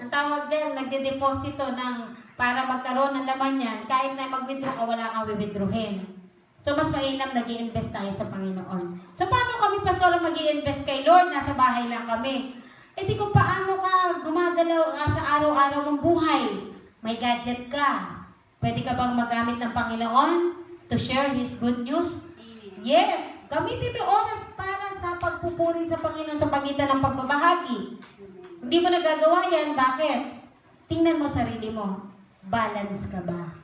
ang tawag dyan, nagde-deposito para magkaroon ng laman yan, kahit na mag-withdraw ka, wala kang withdrawin. So, mas mainam nag-i-invest tayo sa Panginoon. So, paano kami, Pastor, mag-i-invest kay Lord? Nasa bahay lang kami. Di kung paano ka gumagalaw sa araw-araw mong buhay. May gadget ka. Pwede ka bang magamit ng Panginoon to share His good news? Yes. Gamitin mo oras para sa pagpupuri sa Panginoon sa pagitan ng pagbabahagi. Hindi mo nagagawa yan. Bakit? Tingnan mo sarili mo. Balance ka ba?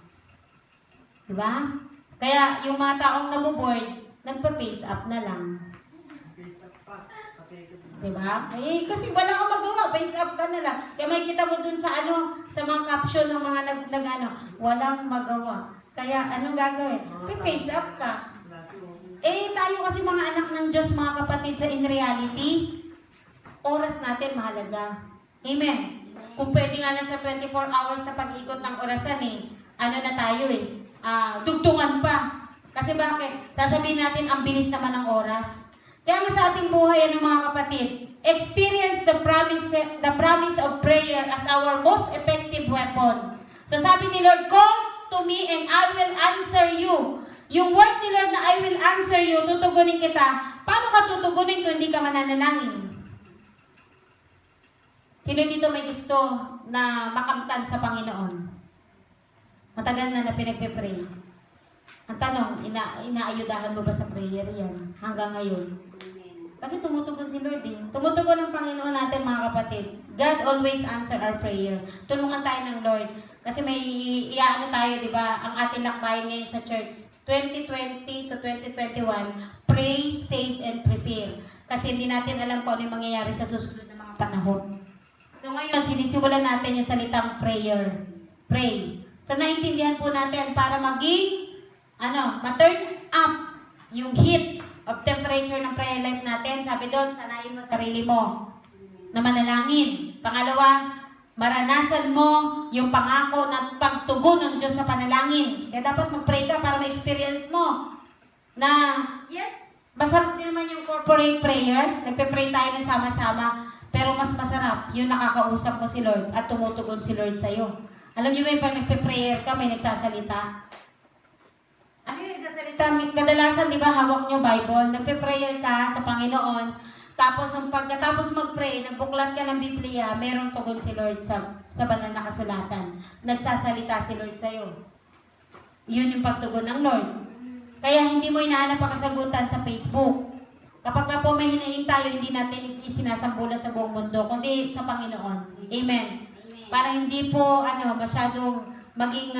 Diba? Kaya yung mga taong nabuboard, nagpa-face up na lang. Diba? Kasi wala kang magawa, face up ka na lang. Kaya makikita mo dun sa sa mga caption ng mga walang magawa. Kaya anong gagawin? Face up ka. Tayo kasi mga anak ng Diyos, mga kapatid, sa in reality, oras natin mahalaga. Amen. Kung pwede nga lang sa 24 hours na pag-ikot ng orasan na tayo dugtungan pa. Kasi bakit? Sasabihin natin, ang bilis naman ng oras. Kaya nga sa ating buhay, mga kapatid, experience the promise of prayer as our most effective weapon. So sabi ni Lord, call to me and I will answer you. Yung word ni Lord na I will answer you, tutugunin kita. Paano ka tutugunin kung hindi ka mananalangin? Sino dito may gusto na makamtan sa Panginoon? Matagal na pinagpe-pray. Ang tanong, inaayudahan mo ba sa prayer yan hanggang ngayon? Kasi tumutugon si Lord eh. Tumutugon ang Panginoon natin mga kapatid. God always answer our prayer. Tulungan tayo ng Lord. Kasi may iaano tayo, di ba? Ang ating lakbayin ngayon sa church. 2020 to 2021, pray, save, and prepare. Kasi hindi natin alam kung ano yung mangyayari sa susunod na mga panahon. So ngayon, sinisimulan natin yung salitang prayer. Pray. So naintindihan po natin para maging, ma-turn up yung heat of temperature ng prayer life natin. Sabi doon, sanayin mo sarili mo na manalangin. Pangalawa, maranasan mo yung pangako ng pagtugon ng Diyos sa panalangin. Kaya dapat mag-pray ka para ma-experience mo na, yes, masarap din naman yung corporate prayer. Nagpe-pray tayo ng sama-sama. Pero mas masarap yung nakakausap mo si Lord at tumutugon si Lord sa'yo. Alam niyo ba, pag nagpe-prayer ka, may nagsasalita. Ano yung nagsasalita? Kadalasan, di ba, hawak niyo Bible, nagpe-prayer ka sa Panginoon, tapos pagkatapos mag-pray, nagbuklat ka ng Biblia, merong tugon si Lord sa banal na kasulatan. Nagsasalita si Lord sa'yo. Yun yung pagtugon ng Lord. Kaya hindi mo hinahanap ang kasagutan sa Facebook. Kapag ka po may hinaing tayo, hindi natin isinasambulan sa buong mundo, kundi sa Panginoon. Amen. Para hindi po masyadong maging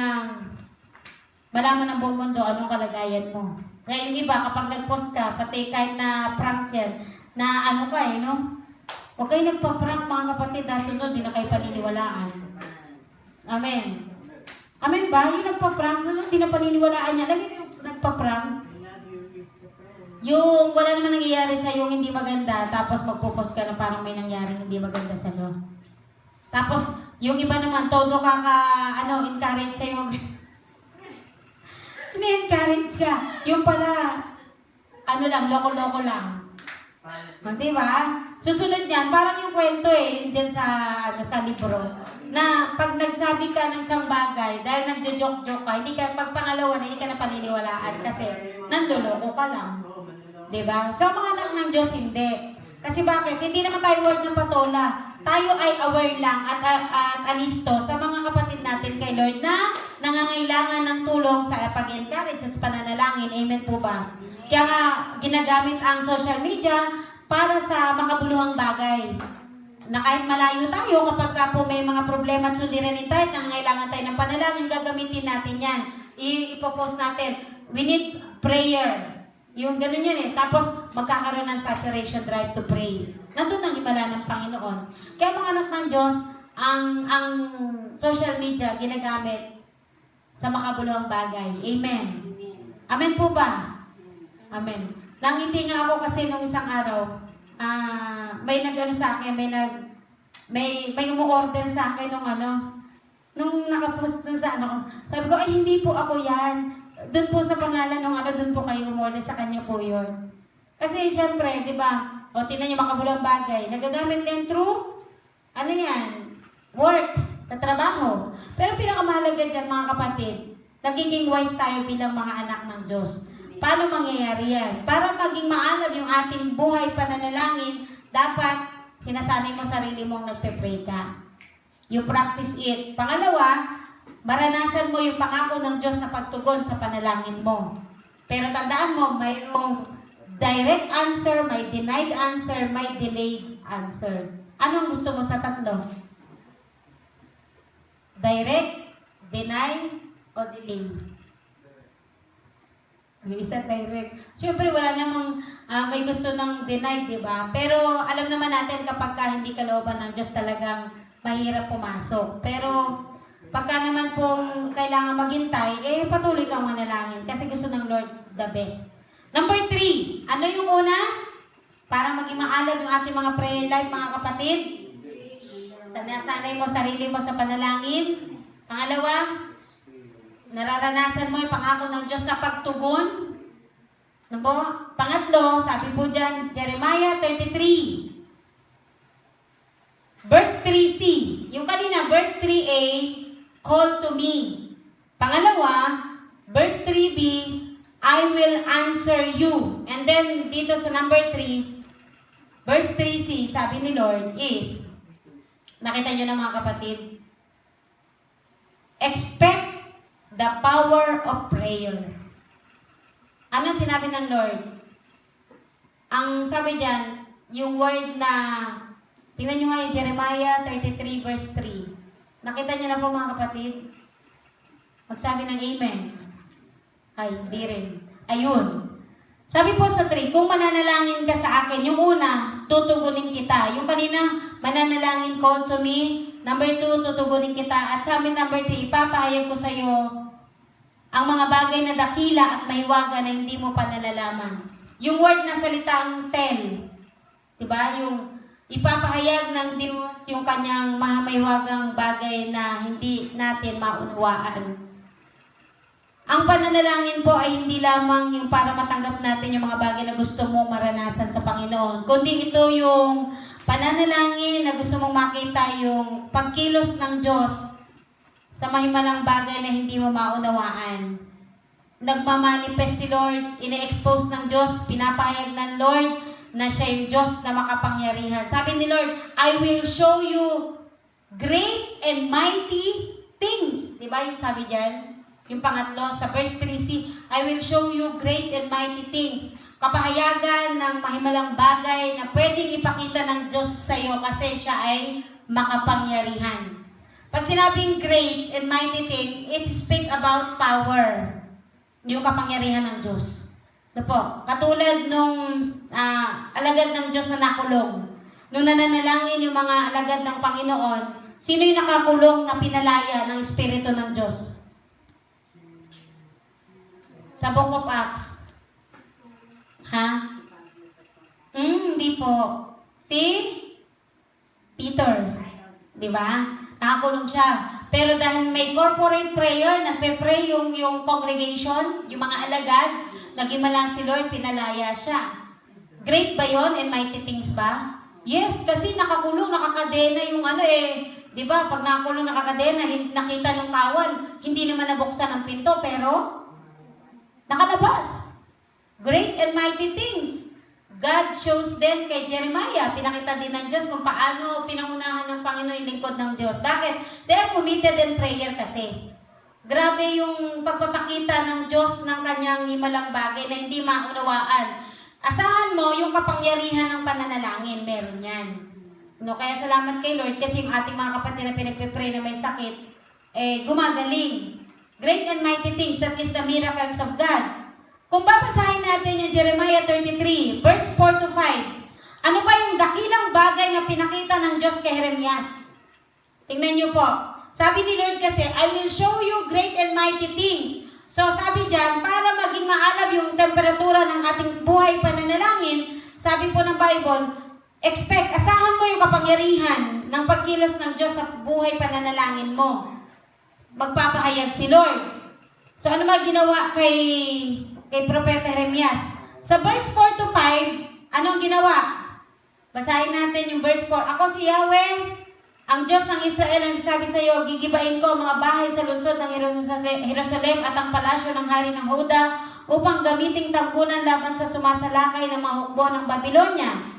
malaman ng buong mundo anong kalagayan mo. Kaya yung iba, kapag nag-post ka, pati kahit na prank yan, na no? Huwag kayo nagpa-prank mga kapatid, sunod, di na kayo paniniwalaan. Amen. Amen ba? Yung nagpa-prank, sunod, di na paniniwalaan niya. Alam mo yung nagpa-prank? Yung wala naman nangyayari sa yung hindi maganda, tapos magpo-post ka na parang may nangyari hindi maganda sa iyo. Tapos, yung iba naman, todo encourage sa'yo. Ini-encourage ka. Yung pala, loko-loko lang. Diba? Susunod yan, parang yung kwento dyan sa libro, na pag nagsabi ka ng isang bagay, dahil nagjo-joke-joke ka, pag pangalawa na, hindi ka na paniniwalaan kasi nanloloko ka lang. Diba? So, mga anak ng Diyos, hindi. Kasi bakit? Hindi naman tayo word ng patola. Tayo ay aware lang at alisto sa mga kapatid natin kay Lord na nangangailangan ng tulong sa pag-encourage at pananalangin. Amen po ba? Kaya nga, ginagamit ang social media para sa makabuluhang bagay. Na kahit malayo tayo, kapag ka po may mga problema at suliranin tayo, nangangailangan tayo ng panalangin, gagamitin natin yan. Ipopost natin. We need prayer. Yung ganun yun Tapos, magkakaroon ng saturation drive to pray. Nandun ang himala ng Panginoon. Kaya mga anak ng Diyos, ang social media ginagamit sa makabuluhang bagay. Amen. Amen po ba? Amen. Nangiti nga ako kasi nung isang araw, may sa akin, may umu-order sa akin nung nakapost dun sa sabi ko, ay hindi po ako yan. Doon po sa pangalan ng doon po kayo umorder sa kanya po yun. Kasi syempre, di ba, tinan niyo makabulong bagay, nagagamit din through, work, sa trabaho. Pero pinakamahalaga dyan mga kapatid, nagiging wise tayo bilang mga anak ng Diyos. Paano mangyayari yan? Para maging maalam yung ating buhay pananalangin, dapat sinasanay mo sarili mong nagpe-pray ka. You practice it. Pangalawa, maranasan mo yung pangako ng Diyos na pagtugon sa panalangin mo. Pero tandaan mo, mayroong direct answer, may denied answer, may delayed answer. Anong gusto mo sa tatlo? Direct, deny, o delay? Yung isa direct. Siyempre, wala namang may gusto ng deny, di ba? Pero alam naman natin kapag hindi kalooban ng Diyos talagang mahirap pumasok. Pero pagka naman pong kailangan maghintay, patuloy kang manalangin kasi gusto ng Lord the best. Number 3, ano yung una? Para maging maalam yung ating mga prayer life, mga kapatid. Sanay mo sarili mo sa panalangin. Pangalawa, nararanasan mo yung pangako ng Diyos na pagtugon. Ano po? Pangatlo, sabi po dyan, Jeremiah 33. Verse 3c. Yung kanina, verse 3a, call to me. Pangalawa, verse 3b, I will answer you. And then, dito sa number 3, verse 3c, sabi ni Lord is, nakita nyo na mga kapatid, expect the power of prayer. Ano sinabi ng Lord? Ang sabi diyan, yung word na, tingnan nyo nga yung Jeremiah 33 verse 3. Nakita niyo na po mga kapatid? Magsabi ng amen. Ay, hindi rin. Ayun. Sabi po sa 3, kung mananalangin ka sa akin, yung una, tutugunin kita. Yung kanina, mananalangin, call to me. Number 2, tutugunin kita. At sabi number 3, ipapahayag ko sa iyo ang mga bagay na dakila at mahiwaga na hindi mo pa nalalaman. Yung word na salitang tell, diba? Yung ipapahayag ng Diyos yung kanyang mga mahiwagang bagay na hindi natin maunawaan. Ang pananalangin po ay hindi lamang yung para matanggap natin yung mga bagay na gusto mong maranasan sa Panginoon, kundi ito yung pananalangin na gusto mong makita yung pagkilos ng Diyos sa mahimalang bagay na hindi mo maunawaan. Nagmamanifest si Lord, ine-expose ng Diyos, pinapahayag ng Lord na siya yung Diyos na makapangyarihan. Sabi ni Lord, I will show you great and mighty things. Diba yung sabi dyan? Yung pangatlo, sa verse 3c, I will show you great and mighty things. Kapahayagan ng mahimalang bagay na pwedeng ipakita ng Diyos sa iyo kasi siya ay makapangyarihan. Pag sinabing great and mighty things, it speaks about power. Yung kapangyarihan ng Diyos. Ito po, katulad nung alagad ng Diyos na nakulong. Nung nananalangin yung mga alagad ng Panginoon, sino yung nakakulong na pinalaya ng Espiritu ng Diyos? Sa Book of Acts. Ha? Hindi po. Si Peter. Diba? Nakakulong siya. Pero dahil may corporate prayer, nagpe-pray yung congregation, yung mga alagad, naging si Lord, pinalaya siya. Great ba yon and mighty things ba? Yes, kasi nakakulong, nakakadena yung diba? Pag nakakulong, nakakadena, nakita ng kawal, hindi naman nabuksan ang pinto, pero nakalabas. Great and mighty things. God shows din kay Jeremiah. Pinakita din ng Diyos kung paano pinangunahan ng Panginoon yung lingkod ng Diyos. Bakit? They are committed in prayer kasi. Grabe yung pagpapakita ng Diyos ng kanyang himalang bagay na hindi maunawaan. Asahan mo yung kapangyarihan ng pananalangin. Meron yan. Kaya salamat kay Lord kasi yung ating mga kapatid na pinagpipray na may sakit, gumagaling. Great and mighty things, that is the miracles of God. Kung babasahin natin yung Jeremiah 33, verse 4 to 5, ano ba yung dakilang bagay na pinakita ng Diyos kay Jeremias? Tingnan niyo po. Sabi ni Lord kasi, I will show you great and mighty things. So sabi dyan, para maging maalab yung temperatura ng ating buhay pananalangin, sabi po ng Bible, asahan mo yung kapangyarihan ng pagkilos ng Diyos sa buhay pananalangin mo. Magpapahayag si Lord. So ano ba ginawa kay Propeta Jeremias? Sa verse 4 to 5, anong ginawa? Basahin natin yung verse 4. Ako si Yahweh, ang Diyos ng Israel, ang sabi sa iyo, gigibain ko mga bahay sa lungsod ng Jerusalem at ang palasyo ng hari ng Huda upang gamiting tangkunan laban sa sumasalakay ng mga hukbo ng Babylonia.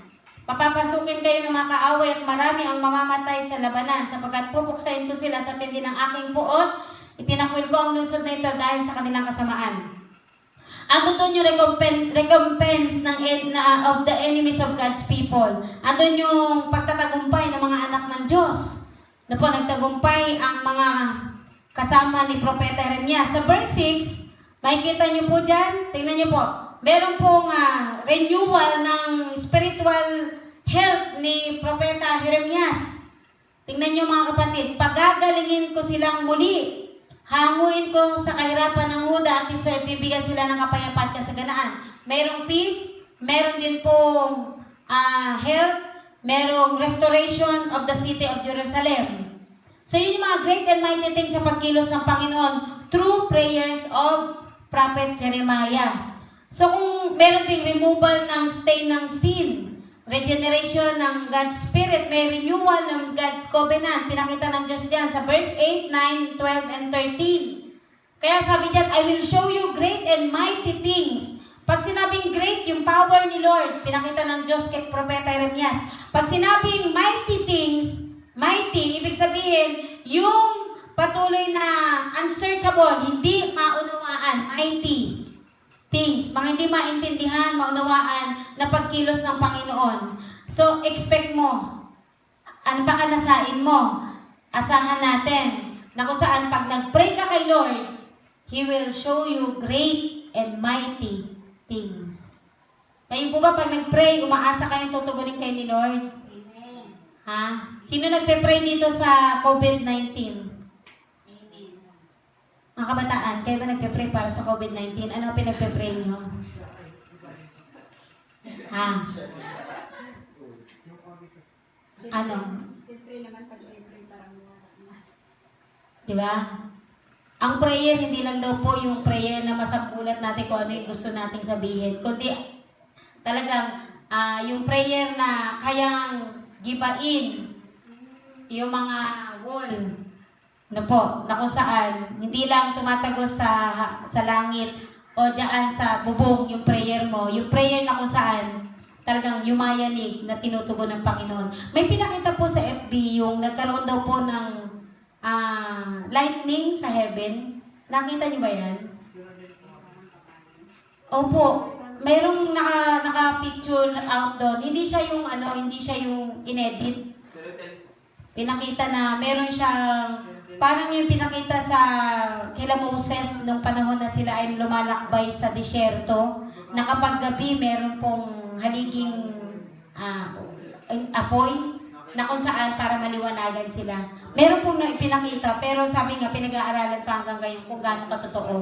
Papapasukin kayo ng mga kaaway at marami ang mamamatay sa labanan sapagkat pupuksain ko sila sa tindi ng aking puot. Itinakwil ko ang lungsod na ito dahil sa kanilang kasamaan. Andun yung recompense of the enemies of God's people. Andun yung pagtatagumpay ng mga anak ng Diyos. Nagtagumpay ang mga kasama ni Propeta Jeremias. Sa verse 6, makikita nyo po dyan, tingnan nyo po, meron pong renewal ng spiritual health ni Propeta Jeremias. Tingnan nyo mga kapatid, pagagalingin ko silang muli. Hanguin ko sa kahirapan ng Huda at bibigyan sila ng kapayapaan at kasaganaan. Merong peace, meron din pong health, merong restoration of the city of Jerusalem. So yun yung mga great and mighty things sa pagkilos ng Panginoon through prayers of Prophet Jeremiah. So kung meron ding removal ng stain ng sin, regeneration ng God's Spirit, may renewal ng God's covenant. Pinakita ng Diyos yan sa verse 8, 9, 12, and 13. Kaya sabi diyan, I will show you great and mighty things. Pag sinabing great, yung power ni Lord, pinakita ng Diyos kay Propeta Jeremias. Pag sinabing mighty things, mighty, ibig sabihin, yung patuloy na unsearchable, hindi maunawaan, mighty. things, mga hindi maintindihan, maunawaan na pagkilos ng Panginoon. So, expect mo, ano pa kanasain mo, asahan natin, na kung saan pag nag-pray ka kay Lord, He will show you great and mighty things. Kayo po ba pag nag-pray, umaasa kayong tutugunin kayo ni Lord? Amen. Ha? Sino nagpe-pray dito sa COVID-19? Amen. Mga kabataan, kayo ba nagpe-pray para sa COVID-19? Ano ang pinagpe-pray nyo? Ha? Ano? Siyempre naman pag pray parang wala na. Di ba? Ang prayer, hindi lang daw po yung prayer na masampulat natin kung ano yung gusto nating sabihin. Kundi talagang yung prayer na kayang gibain yung mga wall na po, na kung saan hindi lang tumatagos sa langit o dyan sa bubong yung prayer mo. Yung prayer na kung saan talagang yumayanig na tinutugon ng Panginoon. May pinakita po sa FB yung nagkaroon daw po ng lightning sa heaven. Nakita niyo ba yan? Opo. Mayroong naka-picture out doon. Hindi siya yung inedit. Pinakita na meron siyang parang yung pinakita sa kila Moses nung panahon na sila ay lumalakbay sa disyerto, na kapag gabi meron pong haliging apoy na kung saan para maliwanagan sila. Meron pong pinakita, pero sabi nga pinag-aaralan pa hanggang ngayon kung gaano katotoo.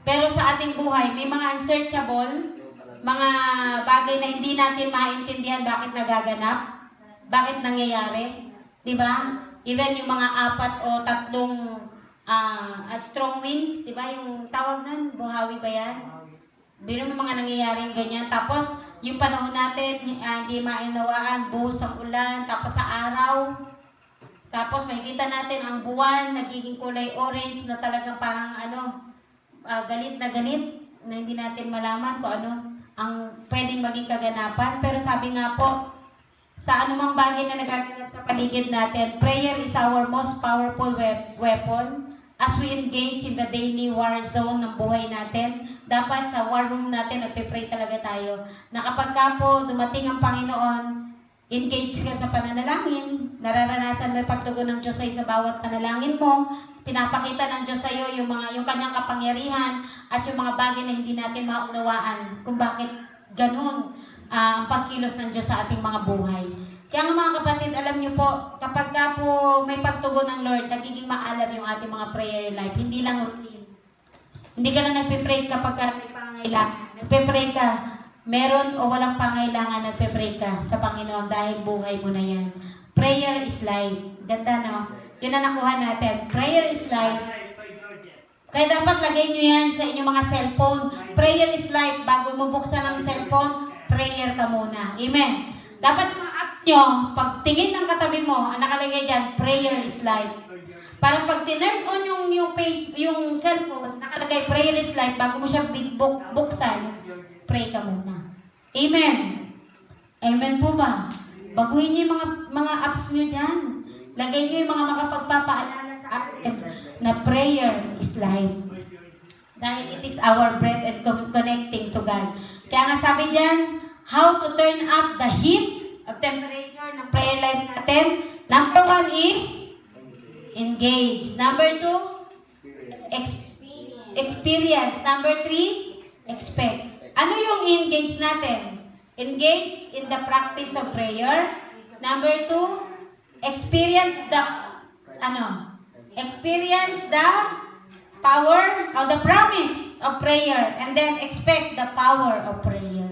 Pero sa ating buhay, may mga unsearchable, mga bagay na hindi natin maintindihan bakit nagaganap, bakit nangyayari, di ba? Even yung mga 4 o 3 strong winds, di ba? Yung tawag nun, buhawi ba yan? Biro mo mga nangyayaring ganyan. Tapos, yung panahon natin, hindi mainawaan, buhos ang ulan, tapos sa araw. Tapos, makikita natin ang buwan, nagiging kulay orange na talagang parang galit na hindi natin malaman kung ano ang pwedeng maging kaganapan. Pero sabi nga po, sa anumang bagay na nagaganap sa paligid natin, prayer is our most powerful weapon. As we engage in the daily war zone ng buhay natin, dapat sa war room natin, nagpe-pray talaga tayo. Na kapag ka po dumating ang Panginoon, engage ka sa pananalangin, nararanasan mo yung pagtugon ng Diyos sa bawat panalangin mo, pinapakita ng Diyos sa iyo yung kanyang kapangyarihan at yung mga bagay na hindi natin maunawaan kung bakit ganun ang pagkilos ng Diyos sa ating mga buhay. Kaya nga mga kapatid, alam niyo po, kapag ka po may pagtugon ng Lord, nagiging maalam yung ating mga prayer life. Hindi lang routine. Hindi ka lang nagpe-pray kapag ka may pangailangan. Nagpe-pray ka, meron o walang pangailangan, nagpe-pray ka sa Panginoon dahil buhay mo na yan. Prayer is life. Ganda, no? Yun ang nakuha natin. Prayer is life. Kaya dapat lagay nyo yan sa inyong mga cellphone. Prayer is life. Bago mo buksan ang cellphone, prayer ka muna. Amen. Dapat yung mga apps nyo, pag tingin ng katabi mo, ang nakalagay dyan, prayer is life. Parang pag tinurn on yung cellphone, nakalagay prayer is life, bago mo siya buksan, pray ka muna. Amen. Amen po ba? Baguhin nyo yung mga apps nyo dyan. Lagay nyo yung mga makapagpapaalala sa atin na prayer is life. Dahil it is our breath and connecting to God. Kaya nga sabi dyan, how to turn up the heat of temperature ng prayer life natin. Number 1 is engage. Number 2, experience. Number 3, expect. Ano yung engage natin? Engage in the practice of prayer. Number 2, experience the power or the promise of prayer, and then expect the power of prayer.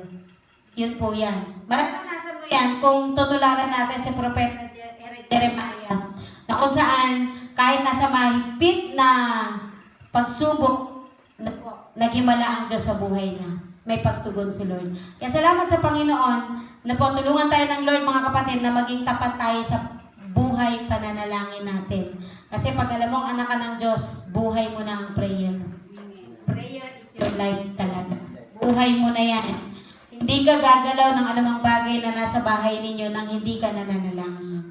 Yun po yan. Maranasan mo yan kung tutularan natin si Propeta Jeremiah, na kung saan kahit nasa mahigpit na pagsubok, naghimala ang Diyos sa buhay niya. May pagtugon si Lord. Kaya salamat sa Panginoon na po tulungan tayo ng Lord, mga kapatid, na maging tapat tayo sa buhay pananalangin natin. Kasi pag alam mong anak ka ng Diyos, buhay mo na ang prayer. Prayer is your life talaga. Buhay mo na yan. Hindi ka gagalaw ng anumang bagay na nasa bahay ninyo nang hindi ka nananalangin.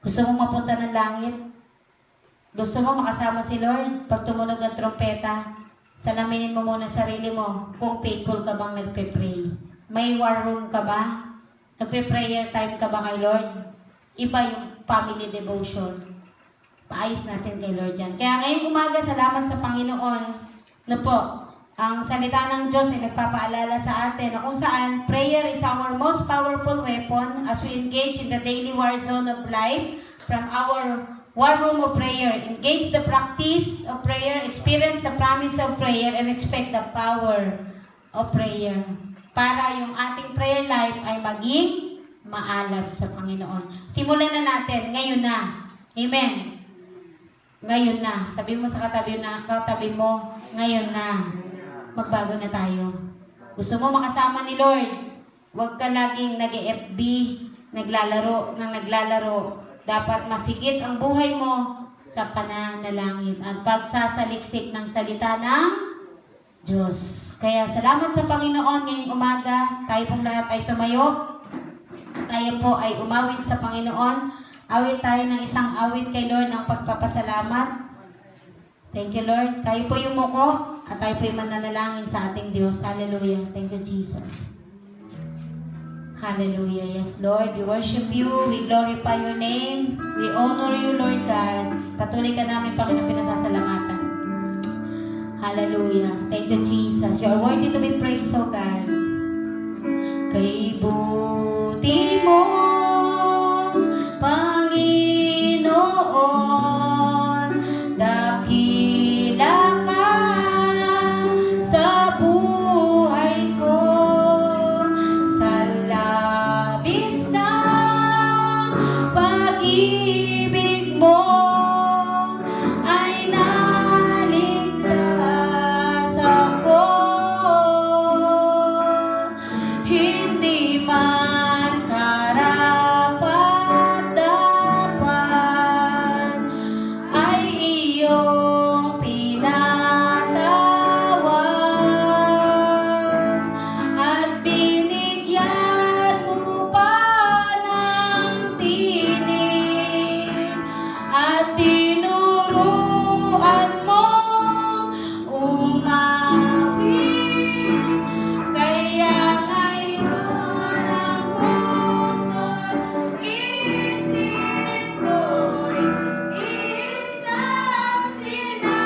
Gusto mo mapunta ng langit? Gusto mo makasama si Lord pag tumunog ang trompeta? Salaminin mo muna sarili mo kung faithful ka bang nagpe-pray. May war room ka ba? Nagpe-prayer time ka ba kay Lord? Iba yung family devotion. Paayos natin kay Lord yan. Kaya ngayong umaga, salamat sa Panginoon na po, ang salita ng Diyos ay nagpapaalala sa atin na kung saan prayer is our most powerful weapon as we engage in the daily war zone of life from our war room of prayer. Engage the practice of prayer, experience the promise of prayer, and expect the power of prayer. Para yung ating prayer life ay maging maalab sa Panginoon. Simulan na natin, ngayon na. Amen. Ngayon na. Sabi mo sa katabi mo, ngayon na. Magbago na tayo. Gusto mo makasama ni Lord? Huwag ka laging nag-FB, naglalaro. Dapat masigit ang buhay mo sa pananalangin at pagsasaliksik ng salita ng Diyos. Kaya salamat sa Panginoon ngayong umaga. Tayo pong lahat ay tumayo. Tayo po ay umawit sa Panginoon. Awit tayo ng isang awit kay Lord ng pagpapasalamat. Thank you, Lord. Tayo po yung muko at tayo po yung mananalangin sa ating Diyos. Hallelujah. Thank you, Jesus. Hallelujah. Yes, Lord. We worship you. We glorify your name. We honor you, Lord God. Patuloy ka namin, Panginoon, pinasasalamatan. Hallelujah. Thank you, Jesus. You are worthy to be praised, O God. Kay buti mo, Panginoon, dakila ka sa buhay ko, sa labis na pag-ibig mo ay naligtas ako. Hindi man karapat-dapat ay iyong pinatawan at binigyan mo pa ng tinig at tinuruan mong umawit. Kaya ngayon ang puso't isip ko'y isang sinasambit.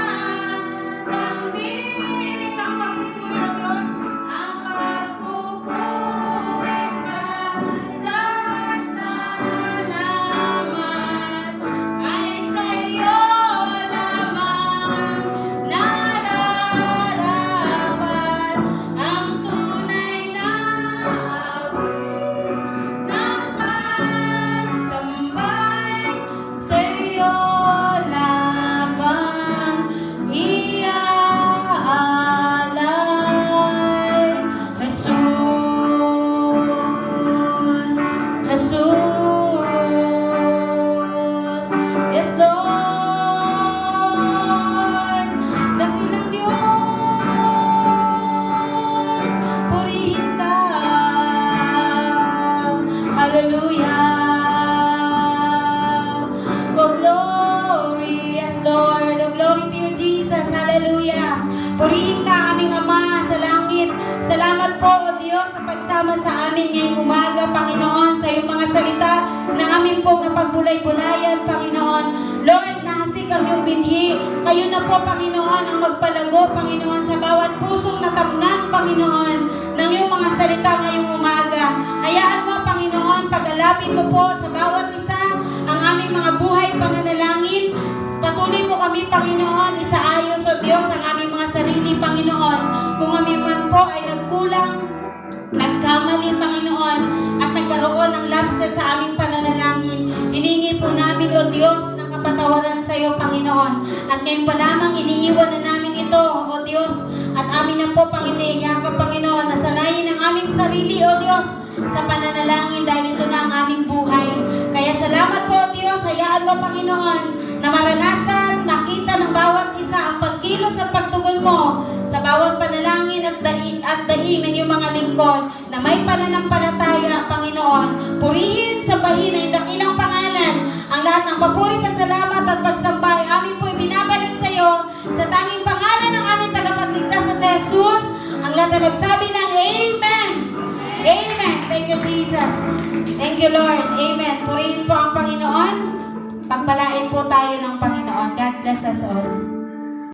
Ang pagpupuri ng Diyos, ang pagpupuri pasasalamat ay sa'yo lamang nararapat. Ang tunay na awit ng pagsambay sa'yo lamang iaalay. Jesus, Jesus, yes Lord, dakilang Diyos, purihin ka. Hallelujah. Oh glory, yes Lord, oh glory to you Jesus. Hallelujah. Purihin ka aming Ama sa langit. Salamat po o Diyos sa pagsama sa amin ngayong umaga, Panginoon, sa iyong mga salita na amin pong napagbulay-bulayan, Panginoon. Lord, nahasik ang iyong binhi. Kayo na po, Panginoon, ang magpalago, Panginoon, sa bawat pusong natamnan, Panginoon, ng iyong mga salita ngayong umaga. Hayaan mo, Panginoon, pag-alapin mo po sa bawat isa ang aming mga buhay pananalangin. Patuloy mo kami, Panginoon, isaayos o Diyos ang aming mga sarili, Panginoon. Kung kami man po ay nagkulang, nagkamali, Panginoon, at nagkaroon ng lapses sa aming pananalangin, hiningi po namin, O Diyos, ng kapatawaran sa iyo, Panginoon. At ngayon pa lamang iniiwan na namin ito, O Diyos, at amin na po, Panginoon, Panginoon, nasanayin ang aming sarili, O Diyos, sa pananalangin dahil ito na ang aming buhay. Kaya salamat po, O Diyos, hayaan mo, Panginoon, na maranasan, makita ng bawat isa ang pagkilos at pagtugon mo sa bawat panalangin at daing ng iyong mga lingkod na may pananampalataya, Panginoon. Purihin, sambahin ang dakilang pangalan. Ang lahat ng papuri, pasalamat at pagsambay, amin po ibinabalik sa iyo sa tanging pangalan ng aming tagapagligtas na magsabi ng Amen. Amen. Thank you, Jesus. Thank you, Lord. Amen. Purihin po ang Panginoon. Pagpalain po tayo ng Panginoon. God bless us all.